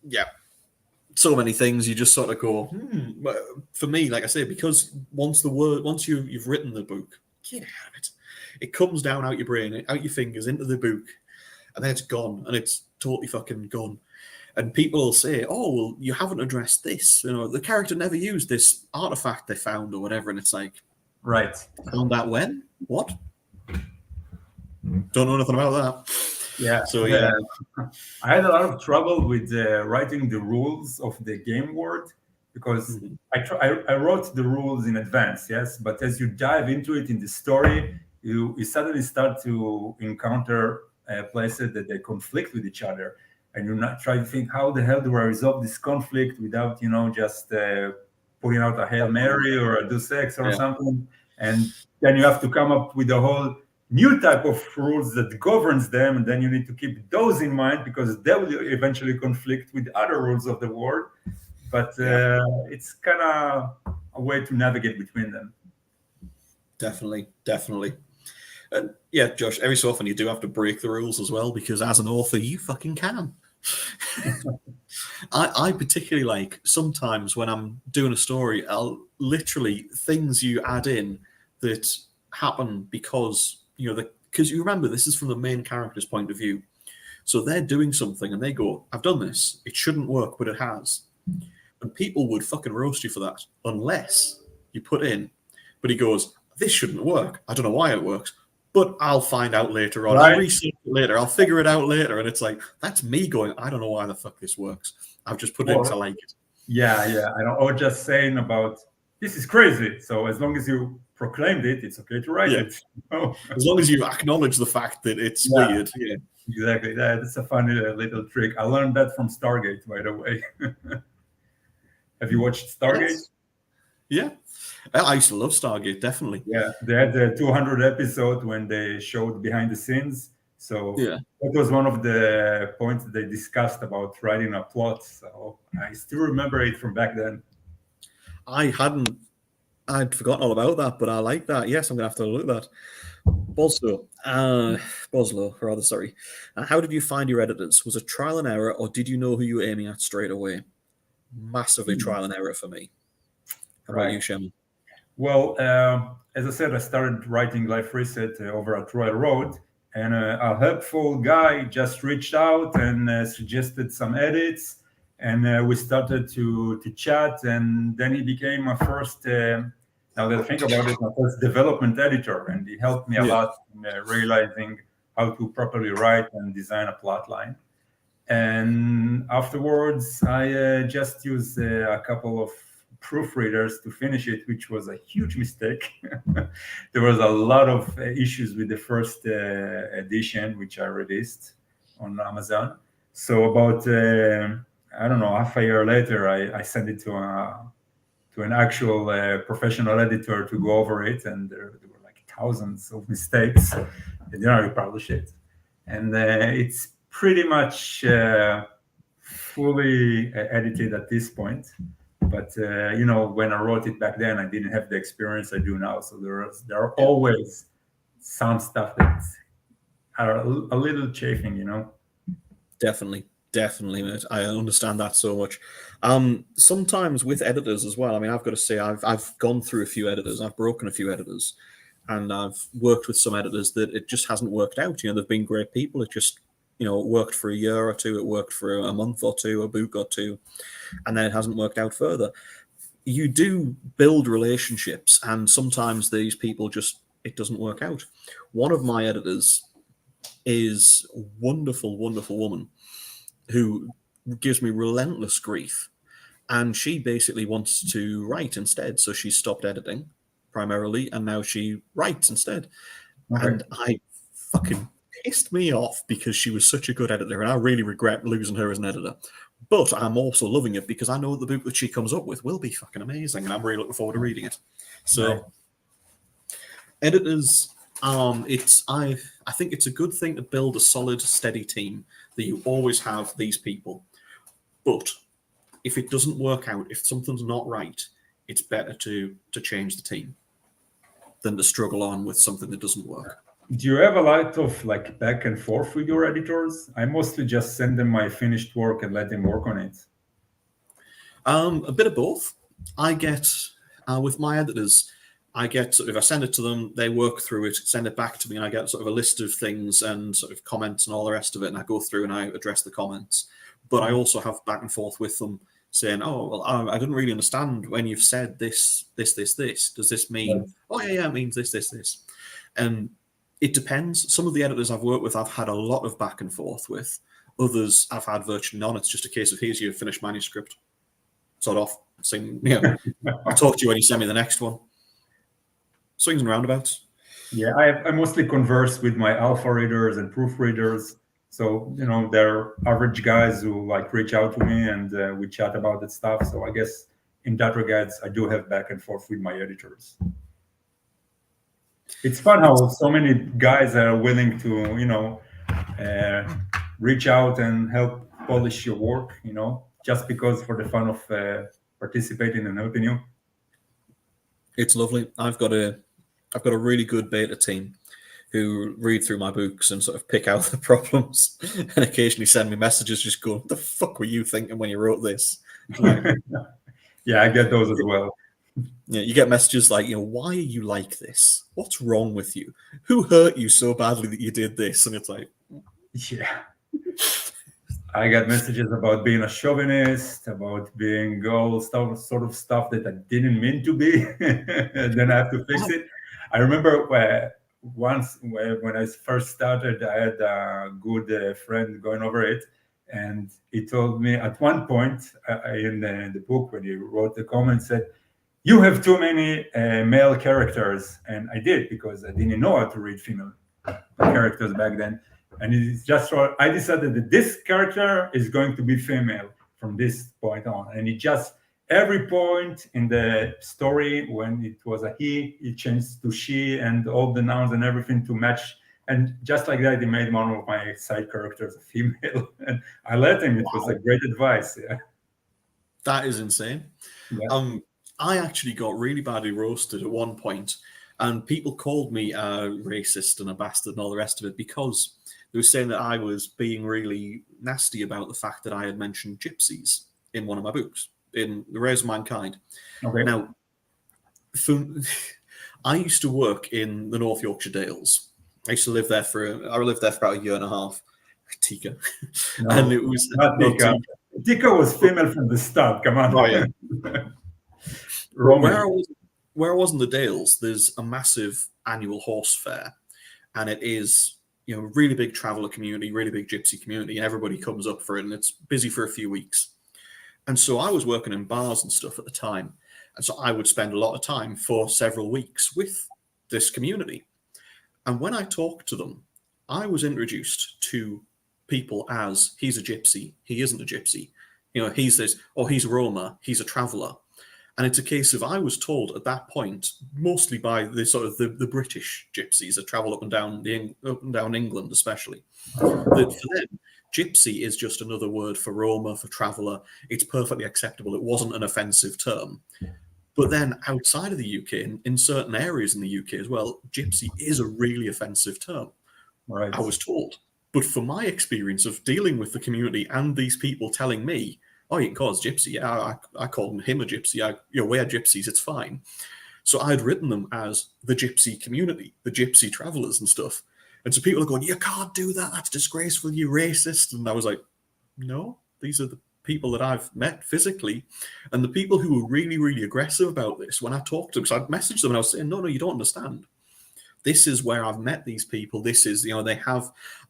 Yeah. So many things you just sort of go, For me, like I say, because once you've written the book, get out of it. It comes down out your brain, out your fingers, into the book, and then it's gone, and it's totally fucking gone. And people will say, "Oh, well, you haven't addressed this. The character never used this artifact they found or whatever." And it's like,
right,
found that when? What? Don't know nothing about that.
Yeah.
So yeah,
I had a lot of trouble with writing the rules of the game world because I wrote the rules in advance, yes. But as you dive into it in the story, you suddenly start to encounter places that they conflict with each other. And you're not trying to think, how the hell do I resolve this conflict without, just putting out a Hail Mary or a Deus Ex or something. And then you have to come up with a whole new type of rules that governs them. And then you need to keep those in mind because they will eventually conflict with other rules of the world. But it's kind of a way to navigate between them.
Definitely. And yeah, Josh, every so often you do have to break the rules as well because as an author, you fucking can. I particularly like sometimes when I'm doing a story, I'll literally things you add in that happen because because you remember this is from the main character's point of view, so they're doing something and they go, "I've done this. It shouldn't work, but it has," and people would fucking roast you for that unless you put in. But he goes, "This shouldn't work. I don't know why it works." But I'll find out later on. Right. I'll research it later. I'll figure it out later. And it's like, that's me going, I don't know why the fuck this works. I've just put it in because I like it.
Yeah. I don't, or just saying about, this is crazy. So as long as you proclaimed it, it's okay to write it.
As long as you acknowledge the fact that it's weird. Yeah.
Exactly. That's a funny little trick. I learned that from Stargate, by the way. Have you watched Stargate?
Yeah. I used to love Stargate, definitely.
Yeah, they had the 200 episode when they showed behind the scenes. So that was one of the points that they discussed about writing a plot. So I still remember it from back then.
I'd forgotten all about that, but I like that. Yes, I'm going to have to look at that. Boslow, rather, sorry. How did you find your editors? Was it trial and error, or did you know who you were aiming at straight away? Massively trial and error for me. How about you, Shemer?
Well, as I said, I started writing Life Reset over at Royal Road, and a helpful guy just reached out and suggested some edits, and we started to chat, and then he became my first, now that I think about it, my first development editor, and he helped me a lot in realizing how to properly write and design a plot line. And afterwards, I just used a couple of proofreaders to finish it, which was a huge mistake. There was a lot of issues with the first edition, which I released on Amazon. So about, I don't know, half a year later, I sent it to an actual professional editor to go over it. And there were like thousands of mistakes, and then I republish it. And it's pretty much fully edited at this point. But when I wrote it back then, I didn't have the experience I do now. So there are always some stuff that are a little chafing.
Definitely, mate. I understand that so much. Sometimes with editors as well. I mean, I've got to say, I've gone through a few editors. I've broken a few editors, and I've worked with some editors that it just hasn't worked out. They've been great people. It just, it worked for a year or two. It worked for a month or two, a book or two, and then it hasn't worked out further. You do build relationships, and sometimes these people it doesn't work out. One of my editors is a wonderful, wonderful woman who gives me relentless grief. And she basically wants to write instead. So she stopped editing primarily, and now she writes instead. Okay. And I fucking pissed me off because she was such a good editor, and I really regret losing her as an editor. But I'm also loving it because I know the book that she comes up with will be fucking amazing, and I'm really looking forward to reading it. So, editors, I think it's a good thing to build a solid, steady team that you always have these people. But if it doesn't work out, if something's not right, it's better to change the team than to struggle on with something that doesn't work.
Do you have a lot of back and forth with your editors? I mostly just send them my finished work and let them work on it.
A bit of both. I get with my editors, if I send it to them, they work through it, send it back to me, and I get sort of a list of things and sort of comments and all the rest of it, and I go through and I address the comments. But I also have back and forth with them saying, oh, well, I didn't really understand when you've said this. Does this mean, yes. Oh, yeah, it means this. And it depends. Some of the editors I've worked with, I've had a lot of back and forth with. Others, I've had virtually none. It's just a case of, here's your finished manuscript. Sort off. I'll talk to you when you send me the next one. Swings and roundabouts.
Yeah, I mostly converse with my alpha readers and proofreaders. So, they're average guys who reach out to me and we chat about that stuff. So I guess in that regards, I do have back and forth with my editors. It's fun how so many guys are willing to, reach out and help polish your work, just because for the fun of participating and helping you.
It's lovely. I've got a really good beta team who read through my books and sort of pick out the problems and occasionally send me messages just going, what the fuck were you thinking when you wrote this?
Yeah, I get those as well.
Yeah, you get messages like, why are you like this? What's wrong with you? Who hurt you so badly that you did this? And it's like,
yeah. I got messages about being a chauvinist, about being all sort of stuff that I didn't mean to be. And then I have to fix it. I remember once when I first started, I had a good friend going over it. And he told me at one point in the book, when he wrote the comment, said, you have too many male characters. And I did, because I didn't know how to read female characters back then. And it's just I decided that this character is going to be female from this point on. And it just, every point in the story, when it was a he, it changed to she, and all the nouns and everything to match. And just like that, he made one of my side characters a female. And I let him. It was a great advice. Yeah.
That is insane. Yeah. I actually got really badly roasted at one point, and people called me a racist and a bastard and all the rest of it because they were saying that I was being really nasty about the fact that I had mentioned gypsies in one of my books, in The Rays of Mankind. Okay. Now, I used to work in the North Yorkshire Dales. I used to live there I lived there for about a year and a half. Tika.
No,
and it was
not Tika. Tika was female from the start. Come on.
Oh, yeah. Where I was in the Dales, there's a massive annual horse fair, and it is, really big traveller community, really big gypsy community, and everybody comes up for it, and it's busy for a few weeks. And so I was working in bars and stuff at the time, and so I would spend a lot of time for several weeks with this community. And when I talked to them, I was introduced to people as, he's a gypsy, he isn't a gypsy, he's this, or he's a Roma, he's a traveller. And it's a case of, I was told at that point, mostly by the sort of the British gypsies that travel up and down England, especially, that for them, gypsy is just another word for Roma, for traveller. It's perfectly acceptable. It wasn't an offensive term. But then outside of the UK, in certain areas in the UK as well, gypsy is a really offensive term.
Right.
I was told. But for my experience of dealing with the community and these people telling me, oh, you can call us gypsy. Yeah, I call him a gypsy. We're gypsies. It's fine. So I'd written them as the gypsy community, the gypsy travelers and stuff. And so people are going, you can't do that. That's disgraceful. You racist. And I was like, no, these are the people that I've met physically. And the people who were really, really aggressive about this, when I talked to them, because I'd messaged them and I was saying, no, you don't understand. This is where I've met these people. This is,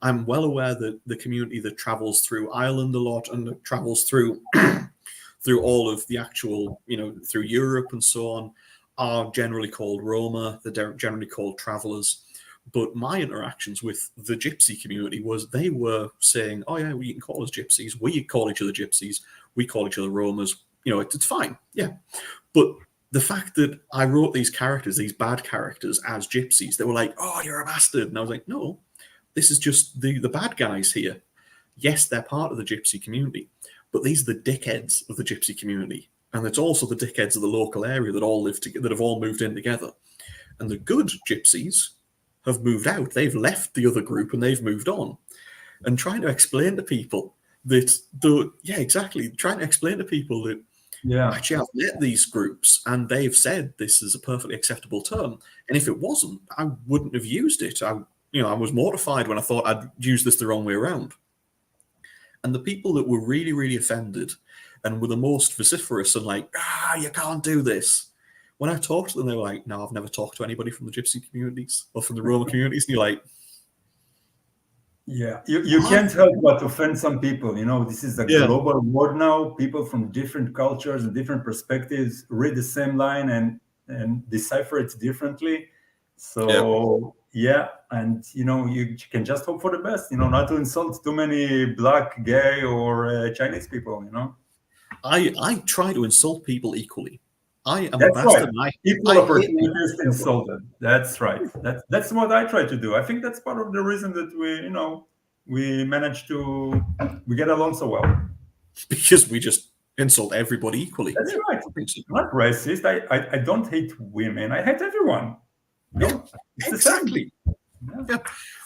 I'm well aware that the community that travels through Ireland a lot and that travels through through all of the actual, through Europe and so on, are generally called Roma. They're generally called travelers. But my interactions with the gypsy community was they were saying, oh yeah, you can call us gypsies. We call each other gypsies. We call each other Romas. It's fine. Yeah. But the fact that I wrote these characters, these bad characters, as gypsies, they were like, oh, you're a bastard. And I was like, no, this is just the bad guys here. Yes, they're part of the gypsy community, but these are the dickheads of the gypsy community. And it's also the dickheads of the local area that all live together, that have all moved in together. And the good gypsies have moved out. They've left the other group and they've moved on. And trying to explain to people that, trying to explain to people that, actually, I've met these groups and they've said this is a perfectly acceptable term. And if it wasn't, I wouldn't have used it. I was mortified when I thought I'd used this the wrong way around. And the people that were really, really offended and were the most vociferous and like, you can't do this. When I talked to them, they were like, no, I've never talked to anybody from the gypsy communities or from the Roma communities. And you're like,
yeah, you can't help but offend some people. This is a global world now. People from different cultures and different perspectives read the same line and decipher it differently. So and you can just hope for the best. Not to insult too many Black, gay, or Chinese people.
I try to insult people equally. I am
a
bastard.
Right. Equal opportunities insulted. That's right. That's what I try to do. I think that's part of the reason that we manage to get along so well.
Because we just insult everybody equally.
That's right. I'm not racist. I don't hate women. I hate everyone.
Exactly. Yeah.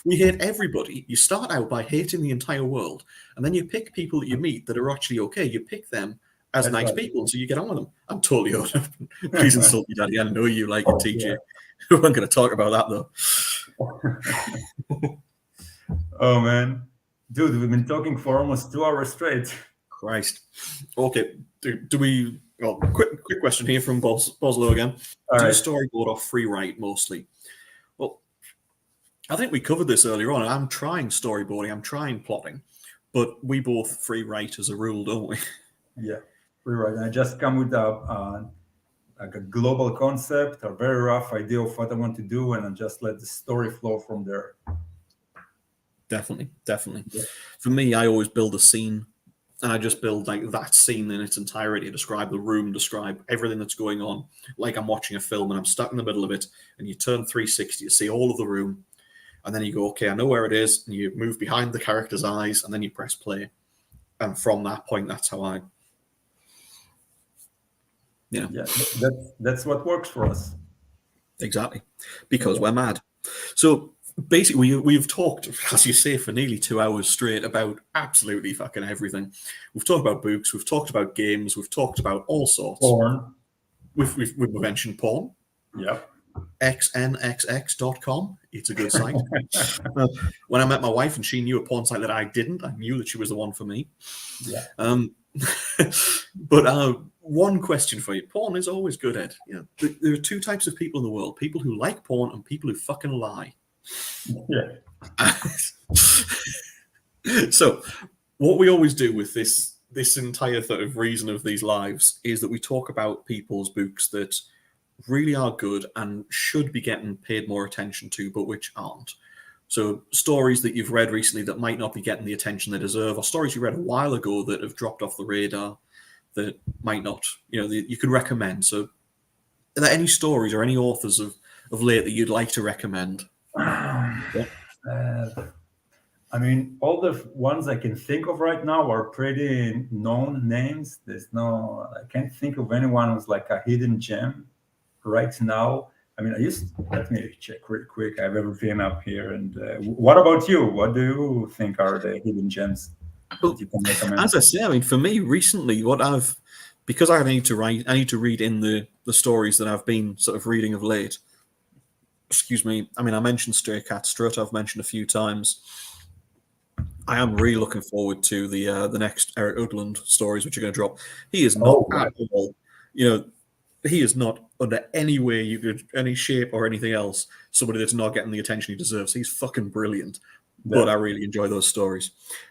We hate everybody. You start out by hating the entire world, and then you pick people that you meet that are actually okay. You pick them as nice people, so you get on with them. I'm totally open. Please insult me, Daddy. I know you like it, TJ. Yeah. I'm going to talk about that,
though. Oh, man. Dude, we've been talking for almost 2 hours straight.
Christ. Okay. Do we... Well, quick question here from Boslo again. Do you storyboard or free write mostly? Well, I think we covered this earlier on. I'm trying storyboarding. I'm trying plotting. But we both free write as a rule, don't we?
Yeah. Right. I just come with a global concept, a very rough idea of what I want to do, and I just let the story flow from there.
Definitely. Yeah. For me, I always build a scene, and I just build like that scene in its entirety, describe the room, describe everything that's going on, like I'm watching a film and I'm stuck in the middle of it, and you turn 360 to see all of the room, and then you go, okay, I know where it is, and you move behind the character's eyes, and then you press play. And from that point, that's how I...
Yeah, that's what works for us.
Exactly, because we're mad. So basically, we've talked, as you say, for nearly 2 hours straight about absolutely fucking everything. We've talked about books, we've talked about games, we've talked about all sorts.
Porn.
We've mentioned porn.
Yep.
xnxx.com. It's a good site. When I met my wife and she knew a porn site that I didn't, I knew that she was the one for me.
Yeah.
But one question for you. Porn is always good, Ed. There are two types of people in the world. People who like porn and people who fucking lie.
Yeah.
So what we always do with this entire sort of reason of these lives is that we talk about people's books that really are good and should be getting paid more attention to, but which aren't. So stories that you've read recently that might not be getting the attention they deserve, or stories you read a while ago that have dropped off the radar. that might not, that you could recommend. So, are there any stories or any authors of late that you'd like to recommend?
I mean, all the ones I can think of right now are pretty known names. I can't think of anyone who's like a hidden gem right now. I mean, let me check real quick. I have everything up here. And what about you? What do you think are the hidden gems
Well,
that you can recommend?
as I say, I mean, for me recently, because I need to read in the stories that I've been sort of reading of late. Excuse me. I mean, I mentioned Stray Cat Strut. I've mentioned a few times. I am really looking forward to the next Eric Udland stories, which are going to drop. He is not at all, he is not under any way any shape or anything else, somebody that's not getting the attention he deserves. He's fucking brilliant. But I really enjoy those stories.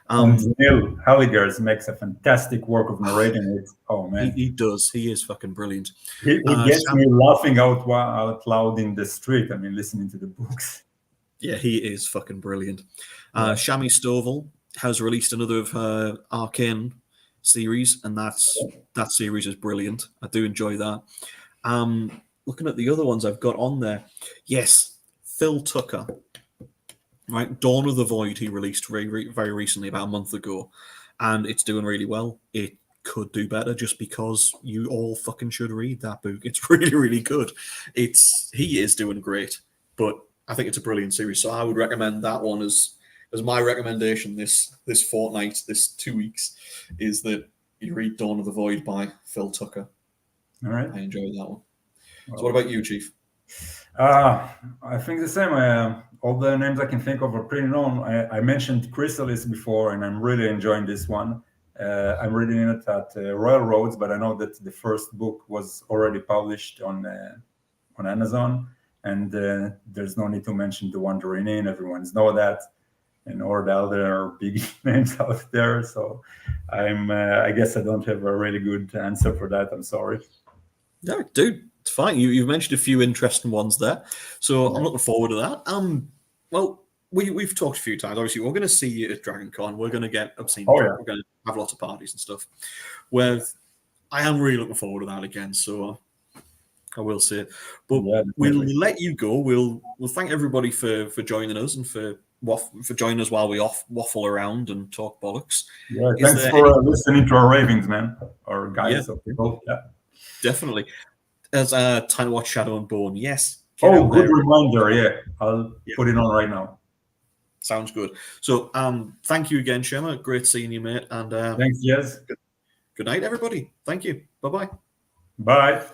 And Neil Halligers makes a fantastic work of narrating it. Oh man,
he does. He is fucking brilliant.
He gets me laughing out loud in the street. I mean, listening to the books.
Yeah, he is fucking brilliant. Shami Stovall has released another of her Arcane series, and that series is brilliant. I do enjoy that. Looking at the other ones I've got on there, yes, Phil Tucker. Right, Dawn of the Void he released very recently, about a month ago, and it's doing really well. It could do better just because you all fucking should read that book. It's really, really good. He is doing great, but I think it's a brilliant series. So I would recommend that one as my recommendation this fortnight, this 2 weeks, is that you read Dawn of the Void by Phil Tucker.
All right.
I enjoyed that one. So what about you, Chief?
I think the same. All the names I can think of are pretty known. I mentioned Chrysalis before, and I'm really enjoying this one. I'm reading it at Royal Roads, but I know that the first book was already published on Amazon, and there's no need to mention The Wandering Inn. Everyone's know that, and all the other big names out there. So I guess I don't have a really good answer for that. I'm sorry.
No, dude. It's fine. You've mentioned a few interesting ones there, so I'm looking forward to that. Well, we've talked a few times. Obviously, we're going to see you at Dragon Con. We're going to get obscene. We're going to have lots of parties and stuff. I am really looking forward to that again. So I will say it. But we'll let you go. We'll thank everybody for joining us and for joining us while we waffle around and talk bollocks.
Yeah, thanks for listening to our ravings, man. Our guys of people. Yeah,
definitely. As time to watch Shadow and Bone. Yes.
Good reminder. Yeah, I'll put it on right now.
Sounds good. So, thank you again, Shemer. Great seeing you, mate. And
thanks, Jez.
Good night, everybody. Thank you. Bye-bye.
Bye.